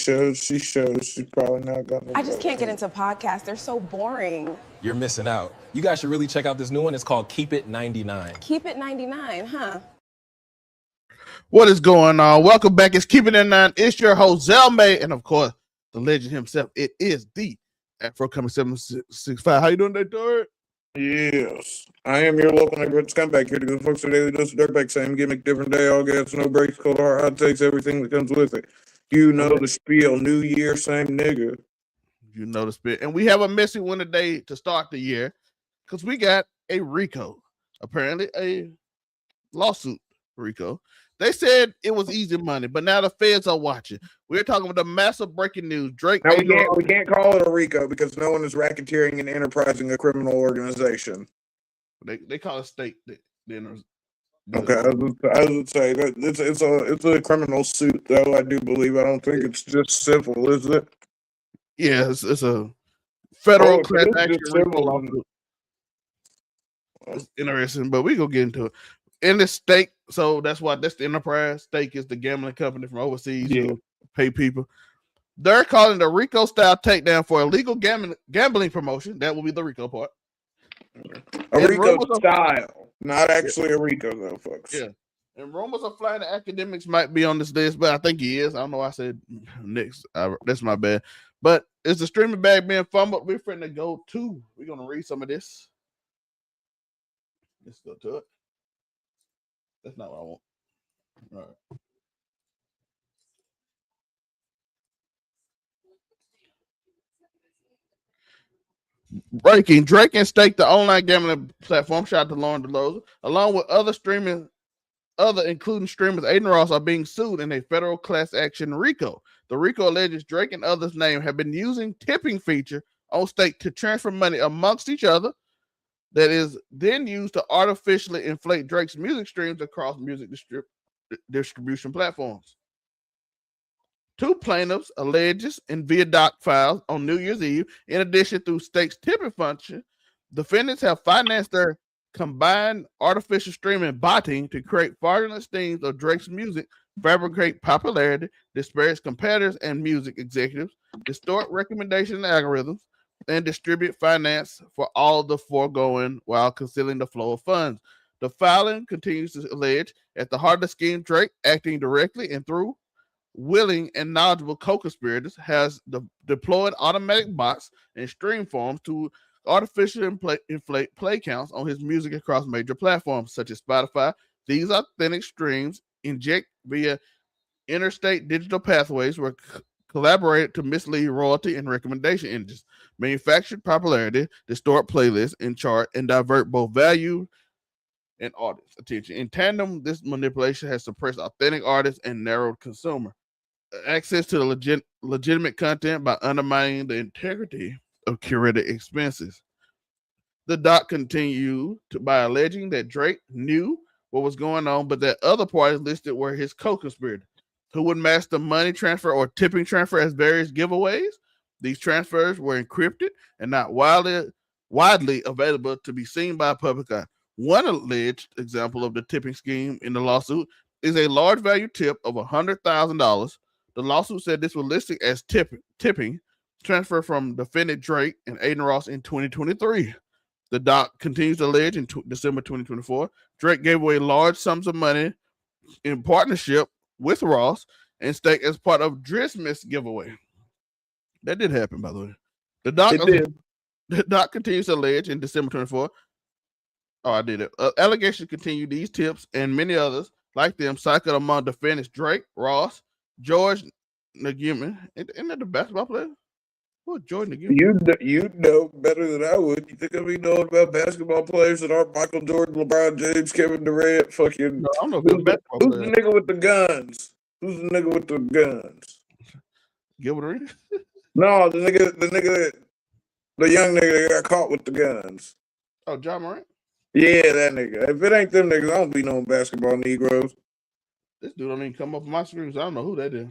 shows. She's probably not gonna. I just can't get into podcasts. They're so boring. You're missing out. You guys should really check out this new one. It's called Keep It 99. Keep It 99, huh? What is going on? Welcome back. It's Keep It 99. It's your host, Zelmae, and of course, the legend himself. It is the Afro Coming 765. How you doing today, Dory? Yes, I am your local neighborhood scumbag here to go folks. Daily dose of dirtbag, same gimmick, different day, all gas, no breaks, cold hard takes, everything that comes with it. You know the spiel. New year, same nigga. You know the spiel. And we have a messy one today to start the year because we got a RICO, apparently a lawsuit. RICO. They said it was easy money, but now the feds are watching. We're talking about the massive breaking news. Drake. No, we can't call it a RICO because no one is racketeering and enterprising a criminal organization. They call it state. Okay, I would say that it's a criminal suit, though. I do believe. I don't think it's just civil, is it? Yeah, it's a federal class action lawsuit. It's interesting, but we go get into it. In the stake, so that's the enterprise. Stake is the gambling company from overseas to pay people. They're calling the RICO style takedown for illegal gambling promotion. That will be the RICO part. A RICO style, not actually a RICO though, folks. Yeah. And rumors are flying that Akademiks might be on this list, but I think he is. I don't know why I said next. That's my bad. But it's the streaming bag being fumbled. We're finna go to. We're gonna read some of this. Let's go to it. That's not what I want. All right. Breaking. Drake and Stake, the online gambling platform, shout out to Lauren DeLoza, along with including streamers ADIN Ross, are being sued in a federal class action RICO. The RICO alleges Drake and others named have been using tipping feature on Stake to transfer money amongst each other that is then used to artificially inflate Drake's music streams across music distribution platforms. Two plaintiffs alleges in via doc files on New Year's Eve, in addition through Stake's tipping function, defendants have financed their combined artificial streaming botting to create fraudulent streams of Drake's music, fabricate popularity, disparage competitors and music executives, distort recommendation algorithms, and distribute finance for all the foregoing while concealing the flow of funds. The filing continues to allege at the heart of the scheme, Drake, acting directly and through willing and knowledgeable co-conspirators, has deployed automatic bots and stream forms to artificially inflate play counts on his music across major platforms such as Spotify. These authentic streams inject via interstate digital pathways were collaborated to mislead royalty and recommendation engines, manufactured popularity, distort playlists and chart, and divert both value and audience attention. In tandem, this manipulation has suppressed authentic artists and narrowed consumer access to the legitimate content by undermining the integrity of curated expenses. The doc continued by alleging that Drake knew what was going on, but that other parties listed were his co-conspirators, who would match the money transfer or tipping transfer as various giveaways. These transfers were encrypted and not widely available to be seen by a public eye. One alleged example of the tipping scheme in the lawsuit is a large value tip of $100,000. The lawsuit said this was listed as tipping transfer from defendant Drake and ADIN Ross in 2023. The doc continues to allege in December 2024, Drake gave away large sums of money in partnership with Ross and Stake as part of Drismith's giveaway. That did happen, by the way. The doc continues to allege in December 24. Oh, I did it. Allegations continue. These tips and many others like them cycled among defendants Drake, Ross, George Nagumi. Isn't that the basketball player? Who is George Nagumi? You know better than I would. You think I'd be knowing about basketball players that aren't Michael Jordan, LeBron James, Kevin Durant, fucking... No, I don't know who's the nigga with the guns? Who's the nigga with the guns? Gilbert Arenas? No, the young nigga that got caught with the guns. Oh, John Morant? Yeah, that nigga. If it ain't them niggas, I don't be knowing basketball Negroes. This dude don't even come up on my screen, so I don't know who that is.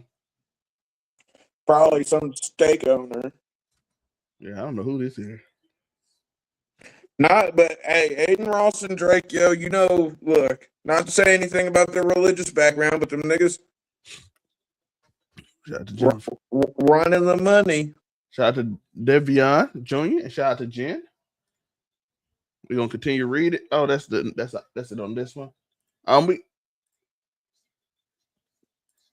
Probably some steak owner. Yeah, I don't know who this is. Not, but hey, ADIN Ross and Drake, yo, you know, look, not to say anything about their religious background, but them niggas, Shout out to Jen. Running the money. Shout out to Devion Jr. and shout out to Jen. We're gonna continue to read it. Oh, that's it on this one.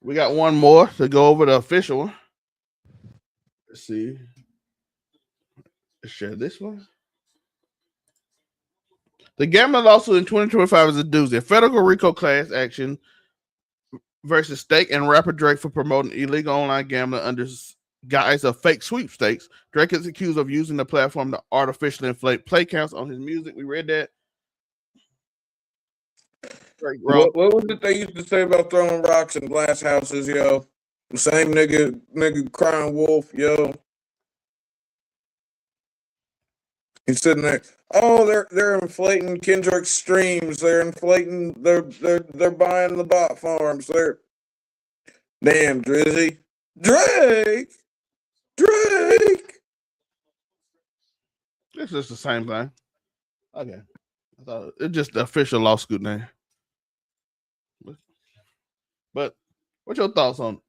We got one more to go over the official one. Let's see. Let's share this one. The gambling lawsuit in 2025 is a doozy. A federal RICO class action versus Stake and rapper Drake for promoting illegal online gambling under guise of fake sweepstakes. Drake is accused of using the platform to artificially inflate play counts on his music. We read that. Drake, what was it they used to say about throwing rocks in glass houses, yo? The same nigga crying wolf, yo. He's sitting there. Oh, they're inflating Kendrick's streams. They're inflating. They're buying the bot farms. They're damn Drizzy. Drake. It's just the same thing. Okay, I thought it's just the official lawsuit name. But what's your thoughts on it?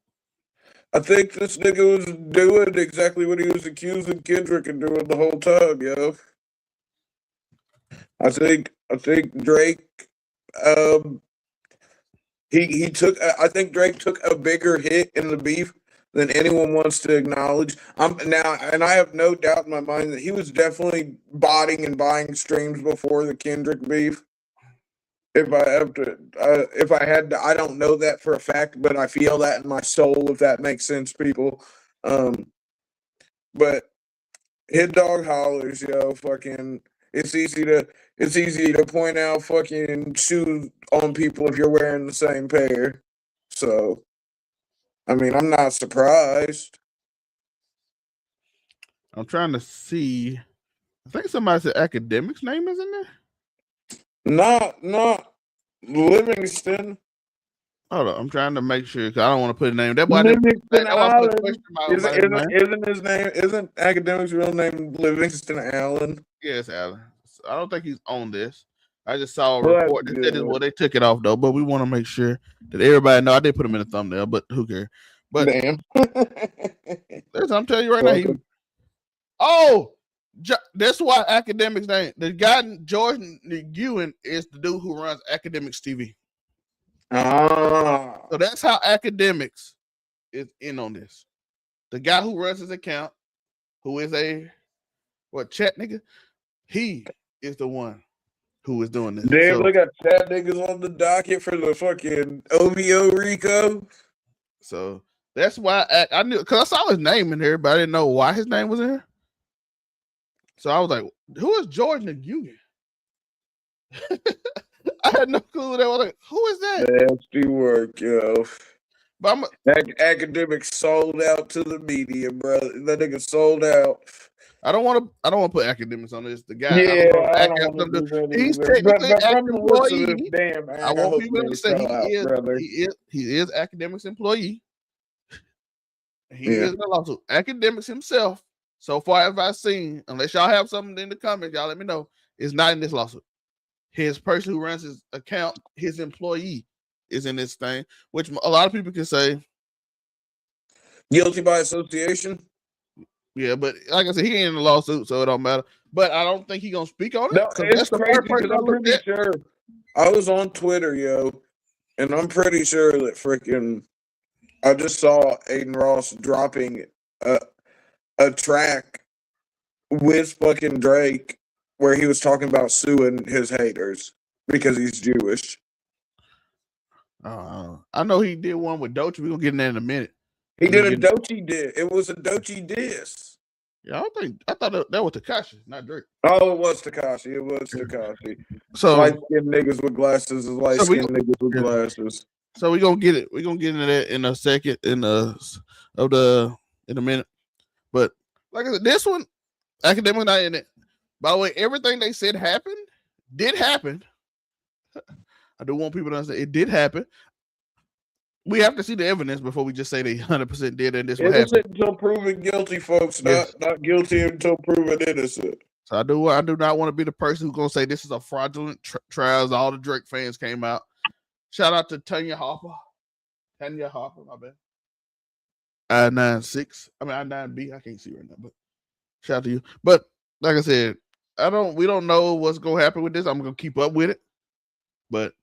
I think this nigga was doing exactly what he was accusing Kendrick of doing the whole time, yo. I think Drake, he took. I think Drake took a bigger hit in the beef than anyone wants to acknowledge. And I have no doubt in my mind that he was definitely botting and buying streams before the Kendrick beef. If I had to, I don't know that for a fact, but I feel that in my soul, if that makes sense, people. But Hit Dog hollers, yo, fucking. It's easy to point out fucking shoes on people if you're wearing the same pair. So, I mean, I'm not surprised. I'm trying to see. I think somebody said Akademiks' name is in there. Not Livingston. Hold on, I'm trying to make sure because I don't want to put a name. That's why I put a question mark over his name. Isn't Akademiks' real name Livingston Allen? Yes, Allen. I don't think he's on this. I just saw a report that said well, they took it off though, but we want to make sure that everybody know. I did put him in the thumbnail, but who cares? But damn, I'm telling you right now. That's why Akademiks name the guy George Ewan is the dude who runs Akademiks TV. So that's how Akademiks is in on this. The guy who runs his account, who is a chat nigga, he is the one who is doing this. Damn, they got chat niggas on the docket for the fucking OVO RICO. So that's why I knew because I saw his name in there, but I didn't know why his name was in here. So I was like, who is George Nguyen? I had no clue that. I was like, who is that? Nasty work, yo. But Akademiks sold out to the media, bro. That nigga sold out. I don't want to put Akademiks on this. The guy, he's technically an employee. Damn, I want people to say he is Akademiks employee. He is in the lawsuit. Akademiks himself, so far as I've seen, unless y'all have something in the comments, y'all let me know. Is not in this lawsuit. His person who runs his account, his employee, is in this thing, which a lot of people can say guilty by association. Yeah, but like I said, he ain't in the lawsuit, so it don't matter. But I don't think he's gonna speak on it. No, it's crazy because I'm pretty sure I was on Twitter, yo, and I'm pretty sure that freaking I just saw ADIN Ross dropping a track with fucking Drake where he was talking about suing his haters because he's Jewish. I know he did one with Doechii. We're gonna get in there in a minute. He did a Doechii diss. It was a Doechii diss. Yeah, I thought that was Tekashi, not Drake. Oh, it was Tekashi. It was Tekashi. So light-skinned niggas with glasses is light-skinned niggas with glasses. So we're gonna get it. We're gonna get into that in a second in a minute. But like I said, this one, Akademiks not in it. By the way, everything they said did happen. I do want people to understand it did happen. We have to see the evidence before we just say they 100% did and this will happen. Innocent until proven guilty, folks. Yes. Not guilty until proven innocent. So I do not want to be the person who's gonna say this is a fraudulent trials. All the Drake fans came out. Shout out to Tanya Harper, my bad. I-96. I mean I-9B. I can't see right now, but shout out to you. But like I said, we don't know what's gonna happen with this. I'm gonna keep up with it. But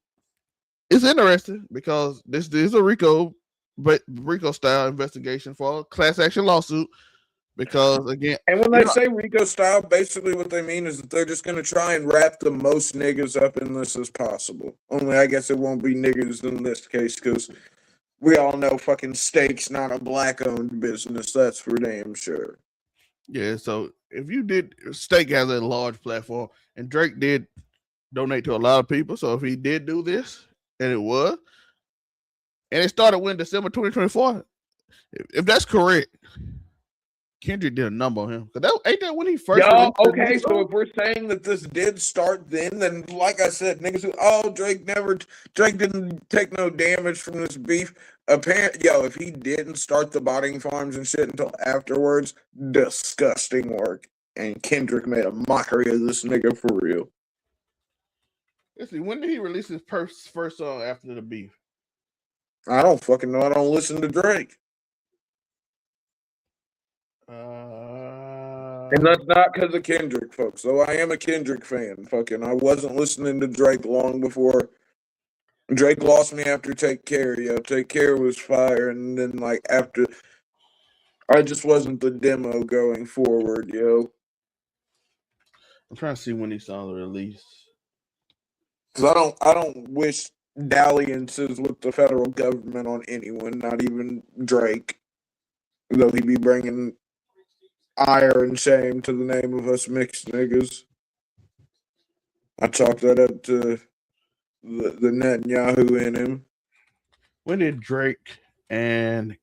it's interesting because this is a RICO style investigation for a class action lawsuit. Because again, and when they say RICO style, basically what they mean is that they're just going to try and wrap the most niggas up in this as possible. Only I guess it won't be niggas in this case because we all know fucking steak's not a black-owned business. That's for damn sure. Yeah, so if you did, Steak has a large platform, and Drake did donate to a lot of people. So if he did do this, and it started when December 2024, if that's correct, Kendrick did a number on him. Cause ain't that when he first? Okay, so if we're saying that this did start then like I said, niggas who Drake didn't take no damage from this beef. Apparently, if he didn't start the botting farms and shit until afterwards, disgusting work. And Kendrick made a mockery of this nigga for real. Let's see, when did he release his first song after the beef? I don't fucking know. I don't listen to Drake. And that's not because of Kendrick, folks. Though I am a Kendrick fan. Fucking, I wasn't listening to Drake long before. Drake lost me after Take Care, yo. Take Care was fire, and then after, I just wasn't the demo going forward, yo. I'm trying to see when these songs are released. Because I don't wish dalliances with the federal government on anyone, not even Drake. Though he be bringing ire and shame to the name of us mixed niggas. I chalk that up to the Netanyahu in him. When did Drake and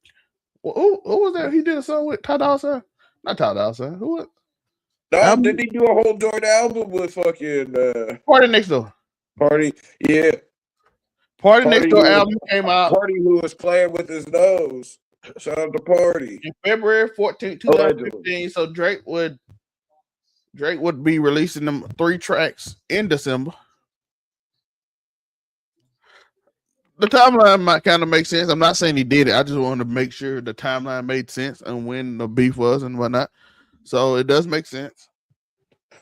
who was that? He did a song with Ty Dolla $ign? Not Ty Dolla $ign. Who was? Did he do a whole joint album with fucking Party Next Door? Party, yeah. Party Next Door album came out. Party who was playing with his nose. Shout out to Party. In February 14, 2015. So Drake would be releasing them 3 tracks in December. The timeline might kind of make sense. I'm not saying he did it. I just wanted to make sure the timeline made sense and when the beef was and whatnot. So it does make sense.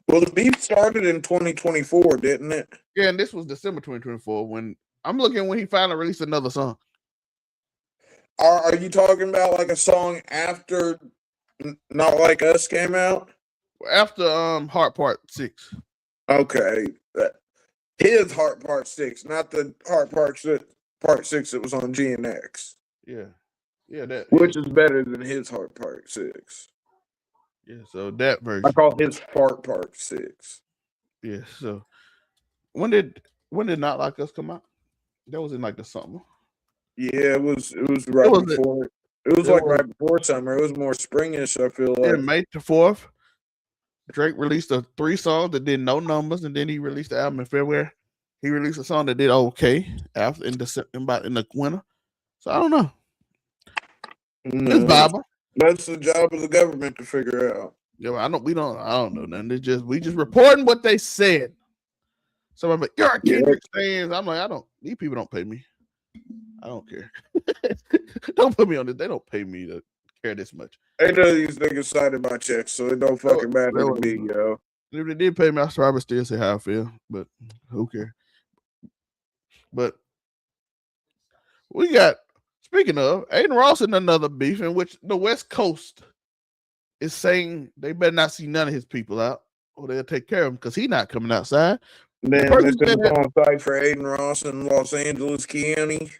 Well, the beef started in 2024, didn't it? Yeah, and this was December 2024 when I'm looking when he finally released another song. Are you talking about a song after Not Like Us came out? After Heart Part 6. Okay. His Heart Part 6, not the Heart Part 6 that was on GNX. Yeah. Yeah, that. Which is better than his Heart Part 6. Yeah, so that version. I call his Heart Part 6. Yeah, so when did Not Like Us come out? That was in the summer. Yeah, it was right before. It was right before summer. It was more springish, I feel like. In May the 4th, Drake released 3 songs that did no numbers, and then he released the album in February. He released a song that did okay after in the winter. So I don't know. No, it's Bible. That's the job of the government to figure out. Yeah, I don't know nothing. We just reporting what they said. Somebody like, you're a Kendrick fans. I'm like, these people don't pay me. I don't care. Don't put me on this. They don't pay me to care this much. They know these niggas signing my checks, so it don't fucking matter to me, yo. If they did pay me, I'd probably still say how I feel, but who cares? But we got, speaking of, ADIN Ross in another beef in which the West Coast is saying they better not see none of his people out or they'll take care of him because he's not coming outside. Then this is on site for ADIN Ross in Los Angeles County.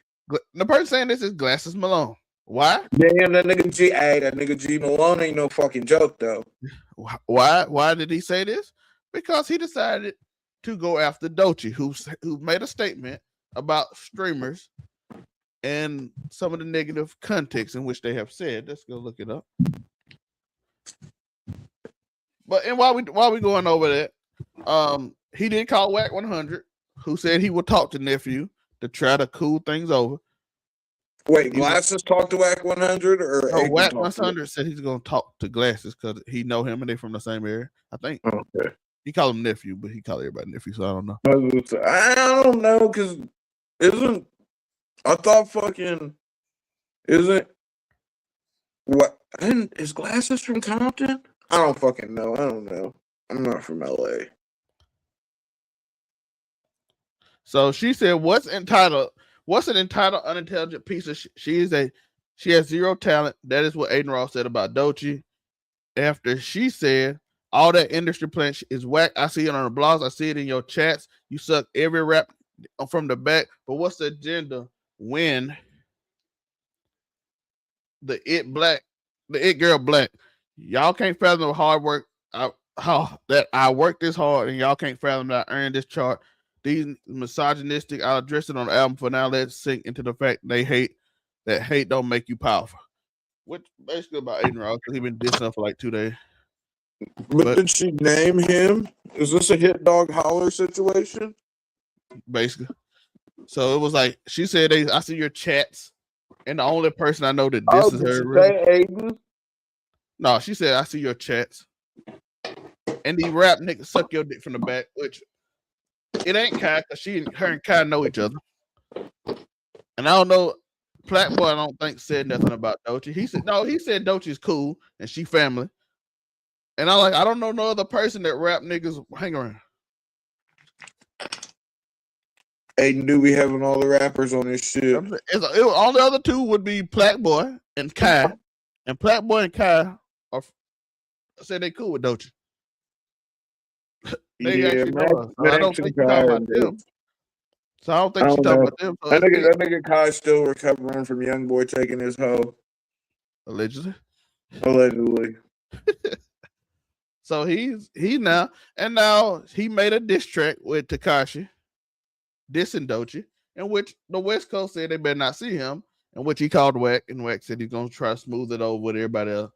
The person saying this is Glasses Malone. Why? Damn, that nigga G Malone ain't no fucking joke though. Why did he say this? Because he decided to go after Doechii, who made a statement about streamers and some of the negative context in which they have said. Let's go look it up. But while we going over that, he did call Wack 100, who said he would talk to Nephew to try to cool things over. Wait, Glasses talked to Wack 100 or no, Wack 100 said he's gonna talk to Glasses because he know him and they from the same area. I think. Okay. He called him Nephew, but he called everybody Nephew, so I don't know. I don't know because isn't What? And his glasses from Compton? I don't fucking know. I don't know. I'm not from LA. So she said, "What's an entitled, unintelligent piece of shit? She has zero talent." That is what ADIN Ross said about Doechii. After she said, "All that industry plan is whack. I see it on the blogs. I see it in your chats. You suck every rap from the back. But what's the agenda when the it girl black? Y'all can't fathom the hard work. How that I work this hard, and y'all can't fathom that I earned this chart. These misogynistic, I'll address it on the album for now. Let's sink into the fact they hate. That hate don't make you powerful." Which basically about ADIN Ross, because he been dissing up for like 2 days. But did she name him? Is this a hit dog holler situation? Basically. So it was like she said, I see your chats, and the only person I know that this is her. Really? Aiden? No, she said, "I see your chats." And the rap niggas suck your dick from the back, which it ain't Kai, because her and Kai know each other. And I don't know, Platboy I don't think said nothing about Doechii. He said Doechii's cool and she family. And I'm like, I don't know no other person that rap niggas hang around. Aiden do be having all the rappers on his shit. All the other two would be Platboy and Kai. And Platboy and Kai said they cool with Doechii. Yeah, I don't think she's talking about them. So I don't think she's talking about them. So that nigga Kai's still recovering from young boy taking his hoe. Allegedly. So he now he made a diss track with Tekashi, dissing Doechii, in which the West Coast said they better not see him, in which he called Wack, and Wack said he's gonna try to smooth it over with everybody else.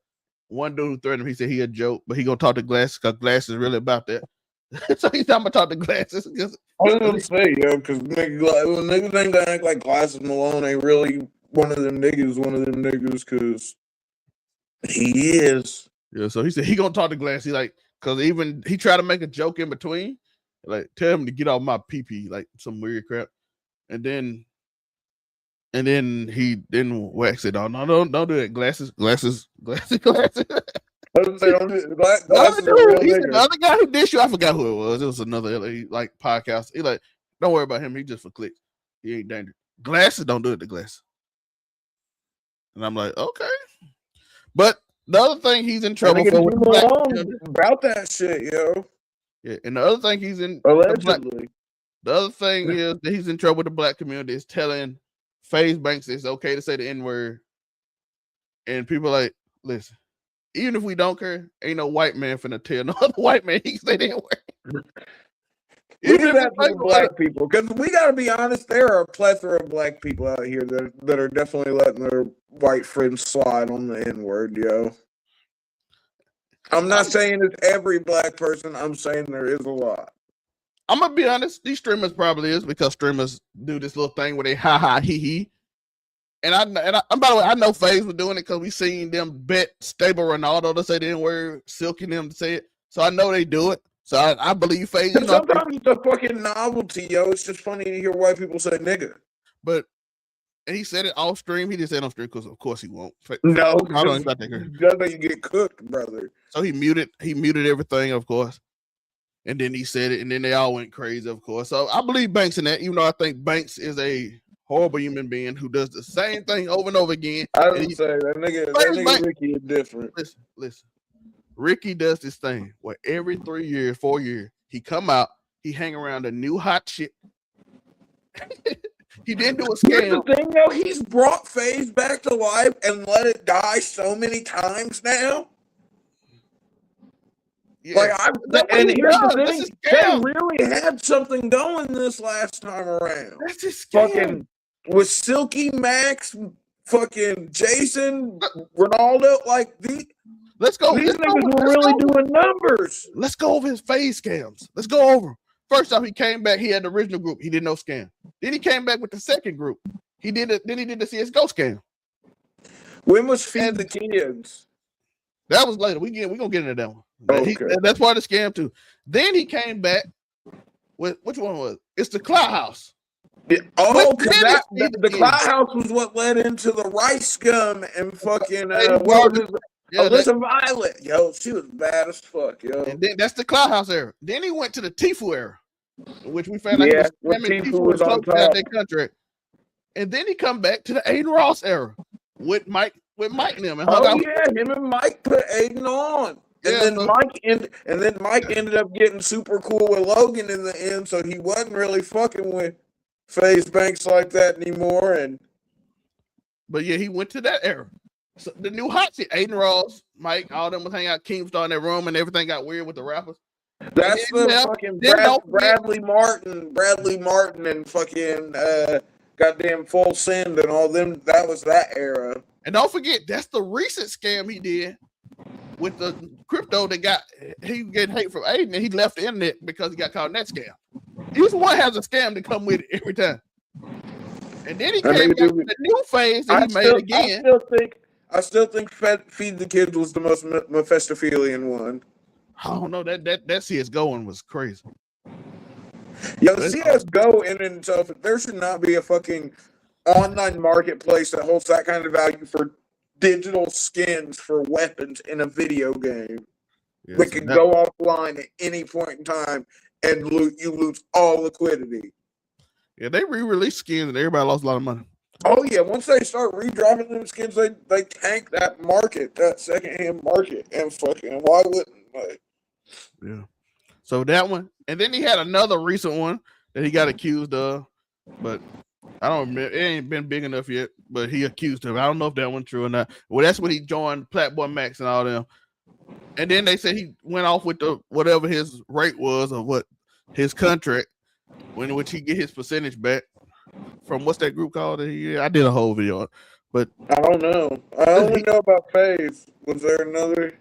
One dude who threatened him, he said he a joke, but he gonna talk to Glasses because Glasses is really about that. So he's talking about talk to Glasses. I was gonna say, yo, because niggas ain't gonna act like Glasses Malone ain't really one of them niggas, because he is. Yeah, so he said he gonna talk to Glasses, because even he tried to make a joke in between, like tell him to get off my pee, like some weird crap, and then Wack said, "Oh no, don't do that, Glasses." The other guy who dissed you, I forgot who it was. It was another podcast. He like, don't worry about him. He just for clicks. He ain't dangerous. Glasses don't do it to Glasses. And I'm like, okay. But the other thing he's in trouble for about that shit, yo. Yeah, and the other thing he's in allegedly. The other thing is that he's in trouble with the black community is telling FaZe Banks it's okay to say the N-word. And people are like, listen. Even if we don't care, ain't no white man finna tell no other white man he can say that word. Even if black people, because we gotta be honest, there are a plethora of black people out here that are definitely letting their white friends slide on the N-word, yo. I'm not saying it's every black person. I'm saying there is a lot. I'm gonna be honest. These streamers probably is because streamers do this little thing where they ha ha he he. And by the way, I know FaZe was doing it because we seen them bet Stable Ronaldo to say the N-word, Silky them to say it. So I know they do it. So I believe FaZe. Sometimes it's a fucking novelty, yo. It's just funny to hear white people say nigga. But and he said it off stream. He didn't say it on stream because of course he won't. No, because you get cooked, brother. So he muted everything, of course. And then he said it, and then they all went crazy, of course. So I believe Banks in that, even though I think Banks is a horrible human being who does the same thing over and over again. I would say that nigga Ricky is different. Listen. Ricky does this thing where every 3 years, 4 years, he come out, he hang around a new hot shit. He didn't do a scam. Here's the thing, though, he's brought FaZe back to life and let it die so many times now. Yeah. And here's the thing, they really had something going this last time around. That's just fucking with Silky Max, fucking Jason, Ronaldo, let's go. These niggas were really doing numbers. Let's go over his FaZe scams. Let's go over them. First off, he came back. He had the original group. He did no scam. Then he came back with the second group. Then he did the CSGO scam. When was Feed the Kids? That was later. We're gonna get into that one. Okay. That's part of the scam too. Then he came back with which one was it? It's the Clout House. Oh, Which because Dennis the is. Cloud House was what led into the Rice Gum and fucking Yeah, Alyssa Violet. Yo, she was bad as fuck, yo. and then that's the Cloud House era. Then he went to the Tifu era, which we found out he Yeah, was when scamming Tifu Tifu was and on closing out top. their contract. And then he come back to the ADIN Ross era with Mike and them and hung Oh out. yeah, him and Mike put Aiden on. And then Mike ended up getting super cool with Logan in the end, so he wasn't really fucking with FaZe Banks like that anymore. But yeah, he went to that era. So the new hot shit, ADIN Ross, Mike, all them was hanging out Keemstar in that room, and everything got weird with the rappers. That's the fucking Bradley Martin and fucking goddamn Full Send and all them. That was that era. And don't forget, that's the recent scam he did with the crypto that he getting hate from Aiden, and he left the internet because he got caught in that scam. Each one has a scam to come with it every time. And then he came back with a new phase that he made again. I still think Feed the Kids was the most Mephistophelian one. I don't know, that CSGO one was crazy. Yo, CSGO in itself, there should not be a fucking online marketplace that holds that kind of value for digital skins for weapons in a video game. Yeah, that can go offline at any point in time and you lose all liquidity. Yeah, they re-released skins and everybody lost a lot of money. Oh yeah, once they start redropping them skins, they tank that market, that secondhand market, and fucking why wouldn't they? Yeah. So that one, and then he had another recent one that he got accused of, but I don't remember. It ain't been big enough yet, but he accused him. I don't know if that one's true or not. Well, that's when he joined Platform Max and all them. And then they said he went off with the whatever his rate was or what his contract, which he get his percentage back from what's that group called? I did a whole video on it, but I don't know. I only know about FaZe. Was there another?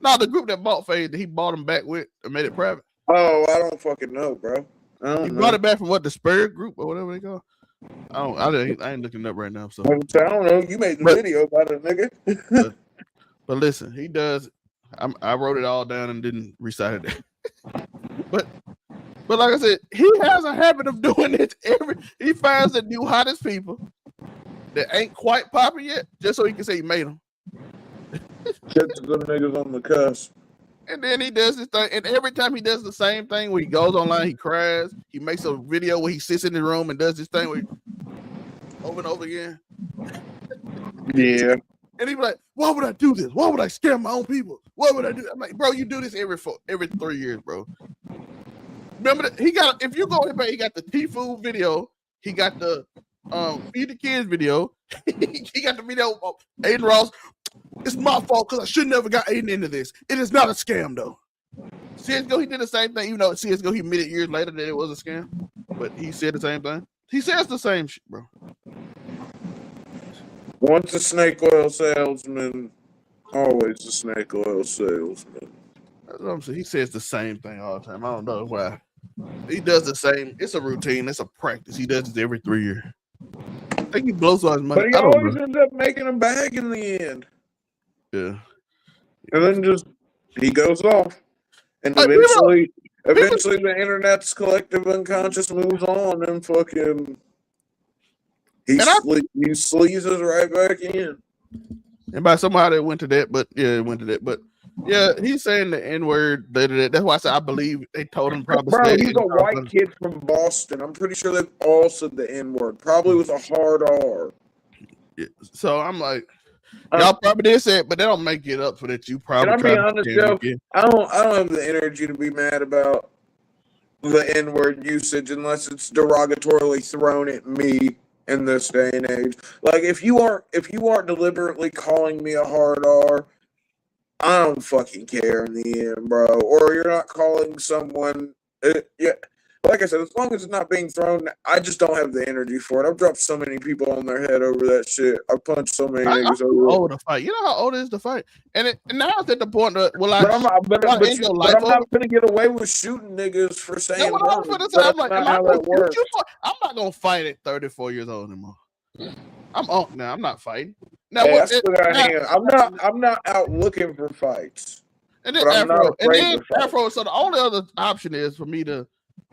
No, the group that bought FaZe that he bought him back with and made it private. Oh, I don't fucking know, bro. He brought it back from what, the Spur group or whatever they call. I ain't looking it up right now. So I don't know. You made the video about it, nigga. but listen, he does. I wrote it all down and didn't recite it. but like I said, he has a habit of doing this. He finds the new hottest people that ain't quite popping yet, just so he can say he made them. Catch them niggas on the cusp. And then he does this thing, and every time he does the same thing where he goes online, he cries. He makes a video where he sits in the room and does this thing where over and over again. Yeah. And he be like, why would I do this? Why would I scam my own people? What would I do? I'm like, bro, you do this every 3 years, bro. Remember that if you go back, he got the T-Food video, he got the Feed the Kids video, he got the video of ADIN Ross. It's my fault because I should never got Aiden into this. It is not a scam though. CSGO, he did the same thing, even though CSGO he admitted years later that it was a scam, but he said the same thing. He says the same shit, bro. Once a snake oil salesman, always a snake oil salesman. That's what I'm saying. He says the same thing all the time. I don't know why. He does the same. It's a routine. It's a practice. He does this every 3 years. I think he blows all his money. But he always ends up making a bag in the end. Yeah. And then he goes off. And eventually the internet's collective unconscious moves on and fucking he sleazes right back in. And by somehow they went to that, but yeah, it went to that. But yeah, he's saying the N-word. That's why I said I believe they told him probably. Bro, he's a white kid from Boston. I'm pretty sure they've all said the N-word. Probably with a hard R. Yeah. So I'm like, y'all probably did say it, but they don't make it up for that. You probably. Can I be honest, Joe? I don't have the energy to be mad about the N-word usage unless it's derogatorily thrown at me in this day and age. Like if you aren't deliberately calling me a hard R, I don't fucking care in the end, bro. Or you're not calling someone. Yeah, like I said, as long as it's not being thrown, I just don't have the energy for it. I've dropped so many people on their head over that shit. I've punched so many niggas over it. Oh, the fight. You know how old it is to fight, and now it's at the point that I'm not gonna get away with shooting niggas for saying. I'm not gonna fight at 34 years old anymore. I'm old now. I'm not fighting. Now, I'm not out looking for fights. And then Afro. So the only other option is for me to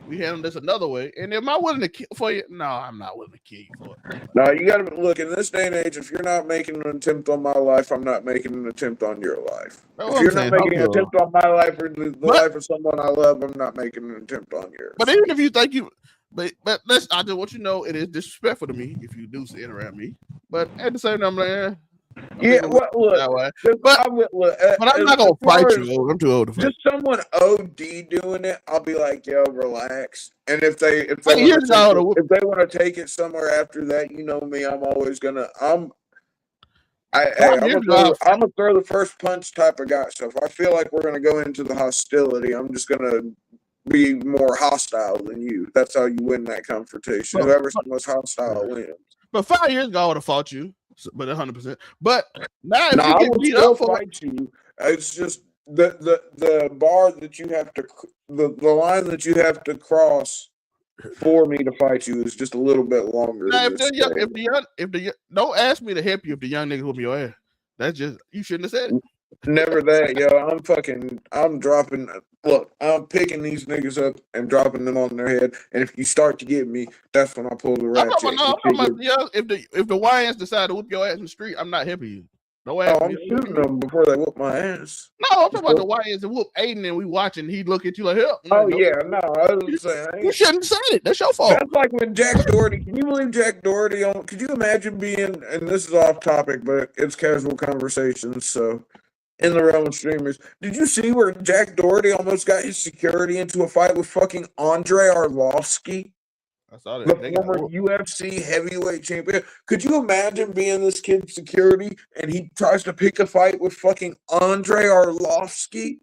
We handle this another way. And am I willing to kill for you? No, I'm not willing to kill you for it. No, you gotta look in this day and age. If you're not making an attempt on my life, I'm not making an attempt on your life. That's If what you're I'm not saying. making an Okay. attempt on my life or the life of someone I love, I'm not making an attempt on yours. But even if you think you, but let's, I just want you to know it is disrespectful to me if you do sit around me. But at the same time, I'm like, yeah, well, that way. look, But I'm not gonna fight you. I'm too old to fight. Just someone OD doing it, I'll be like, yo, relax. And if they want to take it somewhere after that, you know me, I'm always gonna I'm gonna throw the first punch type of guy. So if I feel like we're gonna go into the hostility, I'm just gonna be more hostile than you. That's how you win that confrontation. Whoever's the most hostile wins. But 5 years ago, I would have fought you, but 100%. But now, if I you get would beat still up for fight you. It's just the bar that you have to the line that you have to cross for me to fight you is just a little bit longer. Now, if the don't ask me to help you if the young nigga whoop your ass. That's just, you shouldn't have said it. Never that, yo. I'm dropping. Look, I'm picking these niggas up and dropping them on their head. And if you start to get me, that's when I pull the ratchet. If the YNs decide to whoop your ass in the street, I'm not helping you. No ass. I'm shooting them before they whoop my ass. No, I'm talking about the YNs that whoop Aiden and we watching. He look at you like, help. Oh yeah, no, I was saying you shouldn't say it. That's your fault. That's like when Jack Doherty. Can you believe Jack Doherty? Could you imagine being? And this is off topic, but it's casual conversations. So, in the realm of streamers, did you see where Jack Doherty almost got his security into a fight with fucking Andre Arlovsky? I saw that. The former UFC heavyweight champion. Could you imagine being this kid's security and he tries to pick a fight with fucking Andre Arlovsky?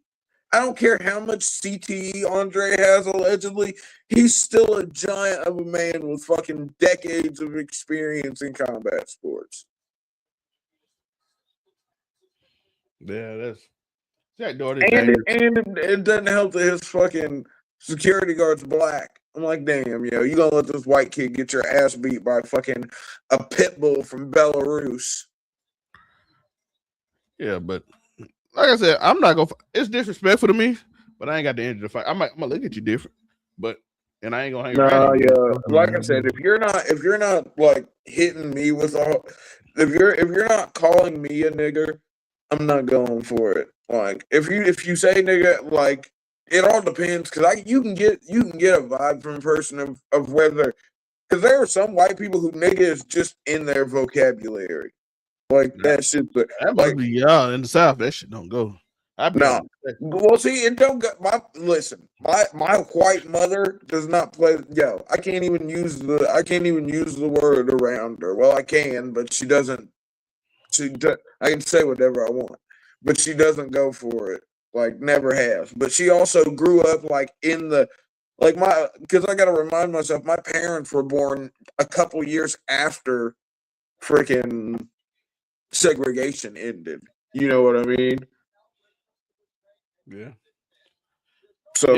I don't care how much CTE Andre has allegedly. He's still a giant of a man with fucking decades of experience in combat sports. Yeah, that's Jack Doherty. And it doesn't help that his fucking security guard's black. I'm like, damn, yo, you gonna let this white kid get your ass beat by fucking a pit bull from Belarus? Yeah, but like I said, I'm not gonna. It's disrespectful to me, but I ain't got the energy to fight. I'm gonna look at you different, and I ain't gonna hang around. Yeah, like I said, if you're not like hitting me with if you're not calling me a nigger, I'm not going for it. Like if you say nigga, like. It all depends because you can get a vibe from a person of whether, because there are some white people who nigga is just in their vocabulary, like that shit. That must be in the South. That shit don't go. No, well, see, it don't go. My white mother does not play. Yo, I can't even use the word around her. Well, I can, but she doesn't. I can say whatever I want, but she doesn't go for it. Like, never has. But she also grew up like because I gotta remind myself, my parents were born a couple years after freaking segregation ended. You know what I mean? Yeah. So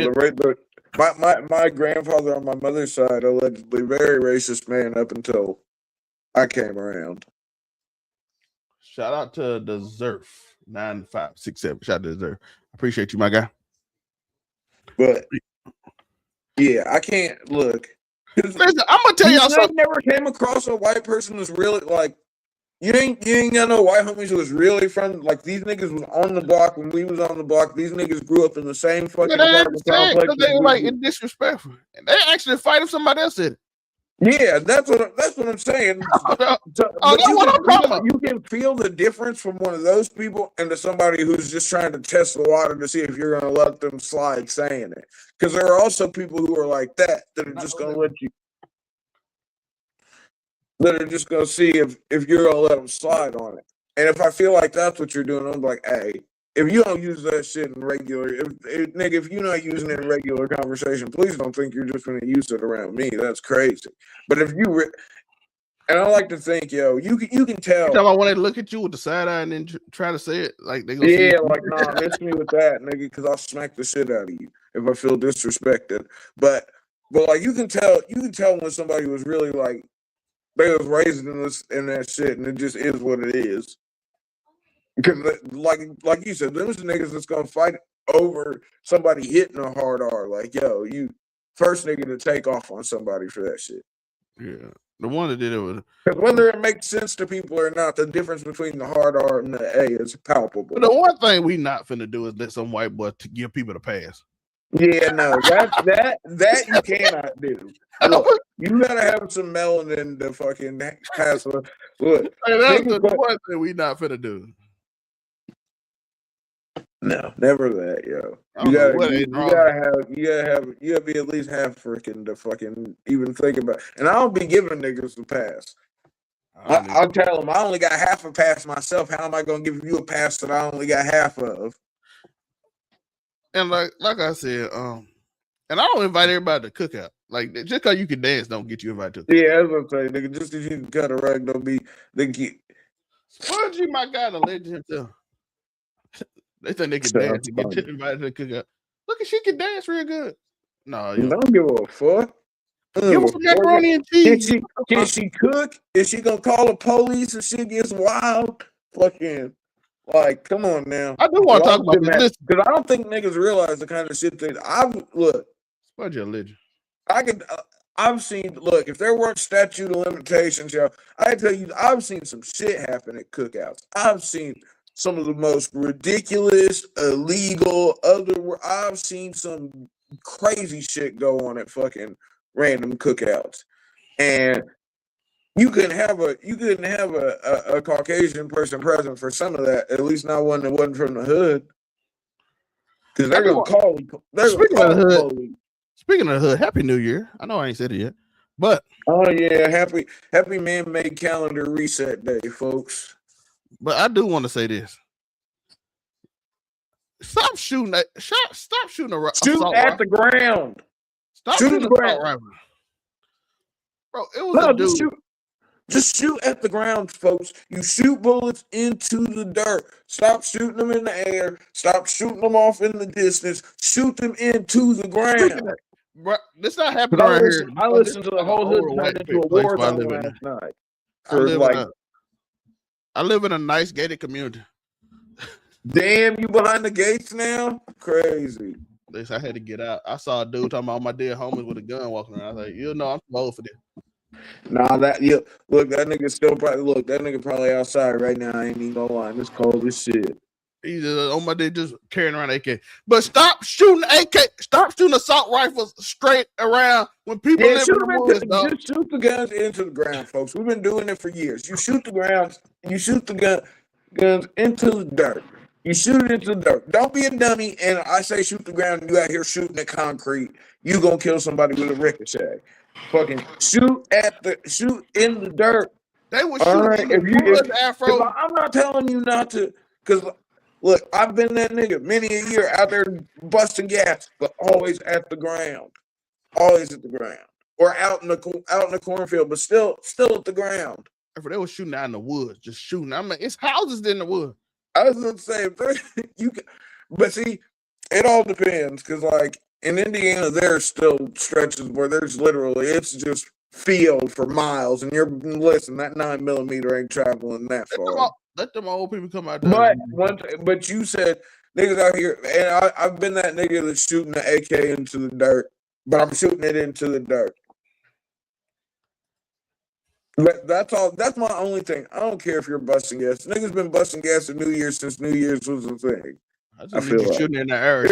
my grandfather on my mother's side, allegedly very racist man up until I came around. Shout out to the Zerf 9567. Shout out to the Zerf. Appreciate you, my guy. But yeah, I can't look. Listen, I'm gonna tell y'all something. Never came across a white person who's really like you ain't got no white homies who was really from like these niggas was on the block when we was on the block. These niggas grew up in the same fucking apartment complex. They were like disrespectful. And they actually fight if somebody else said it. Yeah, that's what I'm saying. You can feel the difference from one of those people into somebody who's just trying to test the water to see if you're going to let them slide saying it. Because there are also people who are like that are just going to let you. That are just going to see if you're going to let them slide on it. And if I feel like that's what you're doing, I'm like, hey. If you don't use that shit in regular, if you're not using it in regular conversation, please don't think you're just going to use it around me. That's crazy. But if you, and I like to think, yo, you can tell. I want to look at you with the side eye and then try to say it like they gonna nah, miss me with that, nigga, because I'll smack the shit out of you if I feel disrespected. But like you can tell when somebody was really like they was raised in that shit, and it just is what it is. Because, like you said, there's niggas that's gonna fight over somebody hitting a hard R. Like, yo, you first nigga to take off on somebody for that shit. Yeah, the one that did it was. Because whether it makes sense to people or not, the difference between the hard R and the A is palpable. But the one thing we not finna do is let some white boy to give people the pass. Yeah, no, that you cannot do. Look, you gotta have some melanin to fucking pass. Look, Hey, that's the one thing we not finna do. No, never that, yo. You gotta be at least half freaking to fucking even think about. And I don't be giving niggas the pass. I'll tell them I only got half a pass myself. How am I gonna give you a pass that I only got half of? And like I said, and I don't invite everybody to cookout. Like just because you can dance, don't get you invited to. Yeah, that's what I'm saying, nigga. Just because you can cut a rug, don't be Spongy, my guy, the legend himself. They think they can dance to get invited to the cookout. Look, she can dance real good. No, you don't give a fuck. Give her some macaroni and cheese. Can she cook? Is she gonna call the police if she gets wild? Fucking. Like, come on now. I do want to talk about this because I don't think niggas realize the kind of shit that Sponge a legend. I've seen. Look, if there weren't statute of limitations, yo, I tell you, I've seen some shit happen at cookouts. I've seen some of the most ridiculous, illegal, I've seen some crazy shit go on at fucking random cookouts, and. You couldn't have a Caucasian person present for some of that. At least not one that wasn't from the hood, because they're gonna call. Speaking of the hood, Happy New Year! I know I ain't said it yet, but oh yeah, happy man-made calendar reset day, folks. But I do want to say this: stop shooting at the ground. Stop shooting the ground, bro. It was a dude. Just shoot at the ground, folks. You shoot bullets into the dirt. Stop shooting them in the air. Stop shooting them off in the distance. Shoot them into the ground. Bro, this not happening right here. I listened to the whole hood turn into a war zone last night. I live in a nice gated community. Damn, you behind the gates now? Crazy. I had to get out. I saw a dude talking about my dead homies with a gun walking around. I was like, I'm too old for this. Nah, that nigga probably outside right now. I ain't even gonna lie. It's cold as shit. He's on my day just carrying around AK. But stop shooting AK. Stop shooting assault rifles straight around when people live in the woods. Just shoot the guns into the ground, folks. We've been doing it for years. You shoot the guns into the dirt. You shoot it into the dirt. Don't be a dummy. And I say shoot the ground and you out here shooting at concrete. You gonna kill somebody with a ricochet. Fucking shoot in the dirt. They were shooting in the woods, Afro. I'm not telling you not to, because look, I've been that nigga many a year out there busting gas, but always at the ground, or out in the cornfield, but still at the ground. They were shooting out in the woods, just shooting. I mean, it's houses in the woods. I was gonna say, but see, it all depends, because like. In Indiana, there's still stretches where it's just field for miles, and that 9mm ain't traveling that far. Let them old people come out there. But you said niggas out here, and I've been that nigga that's shooting the AK into the dirt, but I'm shooting it into the dirt. But that's all. That's my only thing. I don't care if you're busting gas. Niggas been busting gas at New Year's since New Year's was a thing. I feel like shooting in the air.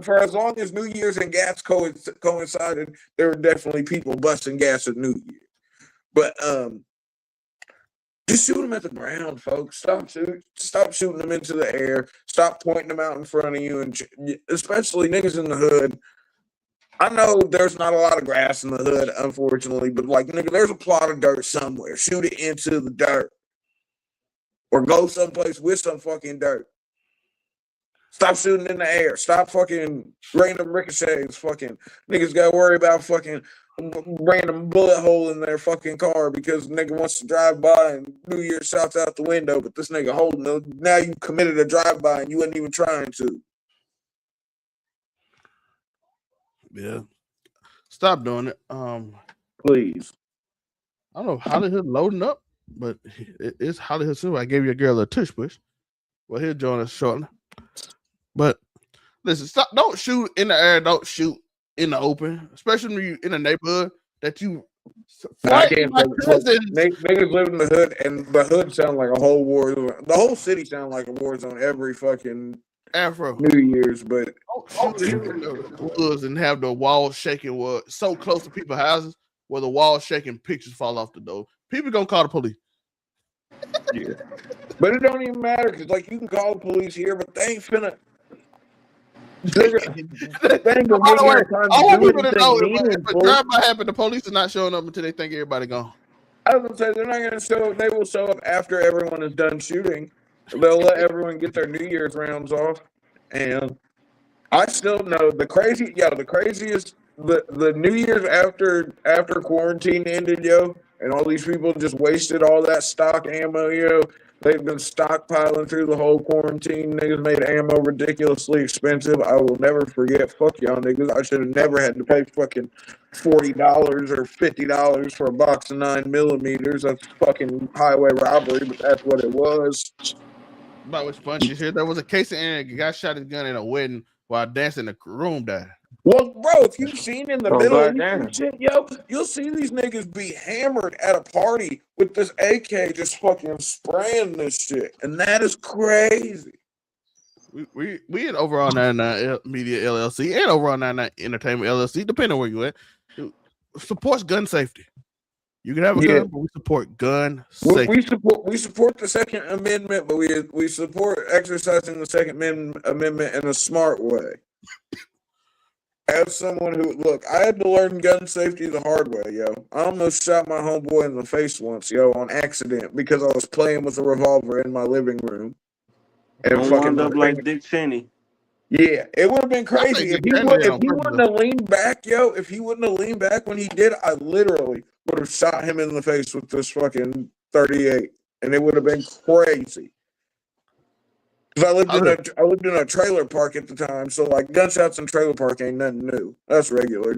For as long as New Year's and gas coincided, there were definitely people busting gas at New Year. But just shoot them at the ground, folks. Stop shooting them into the air. Stop pointing them out in front of you, and especially niggas in the hood. I know there's not a lot of grass in the hood, unfortunately, but like nigga, there's a plot of dirt somewhere. Shoot it into the dirt, or go someplace with some fucking dirt. Stop shooting in the air. Stop fucking random ricochets. Fucking niggas got to worry about fucking random bullet hole in their fucking car because nigga wants to drive by and New Year shouts out the window, but this nigga holding it. Now you committed a drive-by and you wasn't even trying to. Yeah. Stop doing it. Please. I don't know if Hollywood loading up, but it's Hollywood Silver. I gave your girl a tush push. Well, he'll join us shortly. But listen, stop! Don't shoot in the air. Don't shoot in the open, especially when you in a neighborhood that you I fighting can't my say look, cousins. niggas live in the hood, and the hood sound like a whole war zone. The whole city sound like a war zone every fucking Afro. New Year's. But Don't shoot in the woods and have the walls shaking so close to people's houses where the walls shaking, pictures fall off the door. People gonna call the police. yeah, but it don't even matter because like you can call the police here, but they ain't finna. They ain't gonna By give the you way, time I to want do people to know anything if a meaningful. drive-by happen, the police is not showing up until they think everybody gone. I was gonna say they're not gonna show. They will show up after everyone is done shooting. They'll let everyone get their New Year's rounds off, and I still know the craziest the New Year's after quarantine ended, yo, and all these people just wasted all that stock ammo, yo. They've been stockpiling through the whole quarantine. Niggas made ammo ridiculously expensive. I will never forget. Fuck y'all niggas. I should have never had to pay fucking $40 or $50 for a box of 9mm. That's fucking highway robbery, but that's what it was. About what's funny this year, there was a case of a guy shot his gun in a wedding while dancing. The room died. Well, bro, if you've seen in the Middle East goddamn. and shit, yo, you'll see these niggas be hammered at a party with this AK just fucking spraying this shit. And that is crazy. We at Overall 99 Media LLC and Overall 99 Entertainment LLC, depending on where you at, supports gun safety. You can have a gun, but we support gun safety. We support the Second Amendment, but we support exercising the Second Amendment in a smart way. As someone who I had to learn gun safety the hard way, yo. I almost shot my homeboy in the face once, yo, on accident because I was playing with a revolver in my living room. And Don't wind up like Dick Cheney. Yeah, it would have been crazy if he wouldn't have leaned back, yo. If he wouldn't have leaned back when he did, I literally would have shot him in the face with this fucking 38, and it would have been crazy. Because I lived in a trailer park at the time, so like gunshots in trailer park ain't nothing new. That's regular.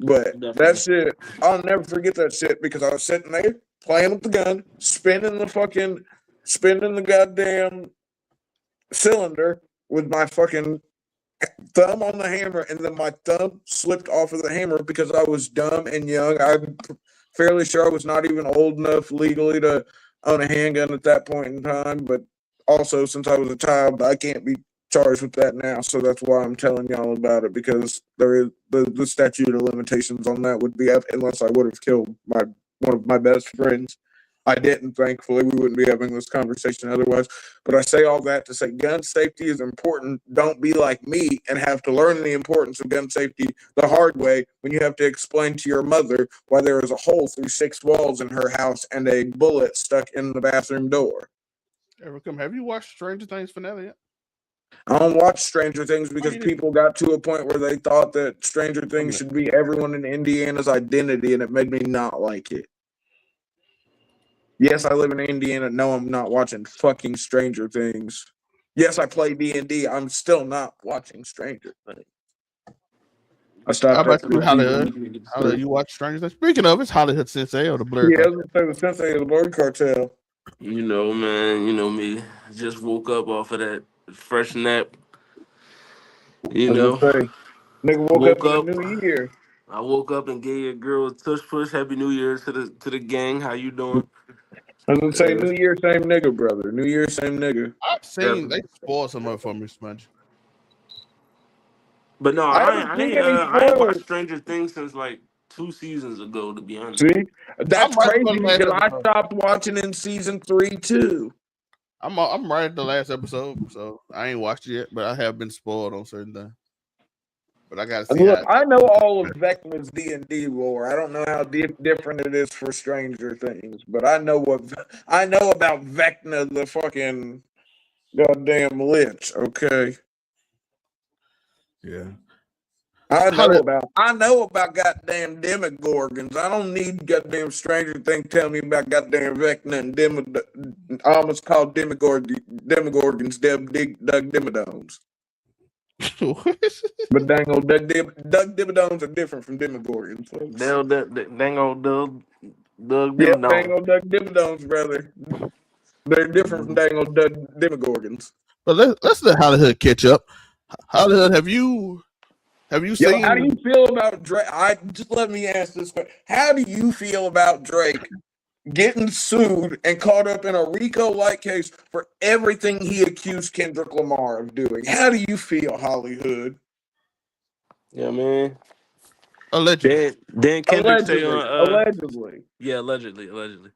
But that shit, I'll never forget that shit because I was sitting there playing with the gun, spinning the goddamn cylinder with my fucking thumb on the hammer, and then my thumb slipped off of the hammer because I was dumb and young. I'm fairly sure I was not even old enough legally to own a handgun at that point in time, but also since I was a child, I can't be charged with that now, so that's why I'm telling y'all about it, because there is the statute of limitations on that would be up unless I would have killed one of my best friends. I didn't, thankfully. We wouldn't be having this conversation otherwise. But I say all that to say gun safety is important. Don't be like me and have to learn the importance of gun safety the hard way when you have to explain to your mother why there is a hole through 6 walls in her house and a bullet stuck in the bathroom door. Have you watched Stranger Things finale yet? I don't watch Stranger Things because people got to a point where they thought that Stranger Things should be everyone in Indiana's identity, and it made me not like it. Yes, I live in Indiana. No, I'm not watching fucking Stranger Things. Yes, I play D&D. I'm still not watching Stranger Things. I stopped. How about you, Hollywood? You watch Stranger Things? Speaking of, it's Hollywood Sensei or the Blur. Yeah, I was gonna say the Sensei of the Blur Cartel. You know, man. You know me. Just woke up off of that fresh nap. You know. Nigga woke up in the new year. I woke up and gave your girl a tush push. Happy New Year to the gang. How you doing? I was gonna say New Year, same nigga, brother. New Year, same nigga. I've seen they spoil some of it for me, Smudge. But no, I ain't watched Stranger Things since like 2 seasons ago, to be honest. See, that's crazy because I stopped watching in season 3 too. I'm right at the last episode, so I ain't watched it yet, but I have been spoiled on certain things. But I gotta see. Look, I know all of Vecna's D&D lore. I don't know how different it is for Stranger Things, but I know about Vecna, the fucking goddamn lich. Okay. Yeah. I know about goddamn demogorgons. I don't need goddamn Stranger Things telling me about goddamn Vecna and I almost called demogorgons Demodomes. But dang old Doug Dimmadones are different from Demogorgons. Dang old Doug Dimmadones. Yeah, dang old Doug Dimmadones, brother. They're different from dang old Doug Demogorgons. But let's let Hollywood catch up. Hollywood, have you Have you Yo, seen? how do you feel about Drake? Just let me ask this question. How do you feel about Drake getting sued and caught up in a RICO-like case for everything he accused Kendrick Lamar of doing? How do you feel, Hollywood? Yeah, man. Allegedly. Then Kendrick say on Allegedly. yeah, allegedly.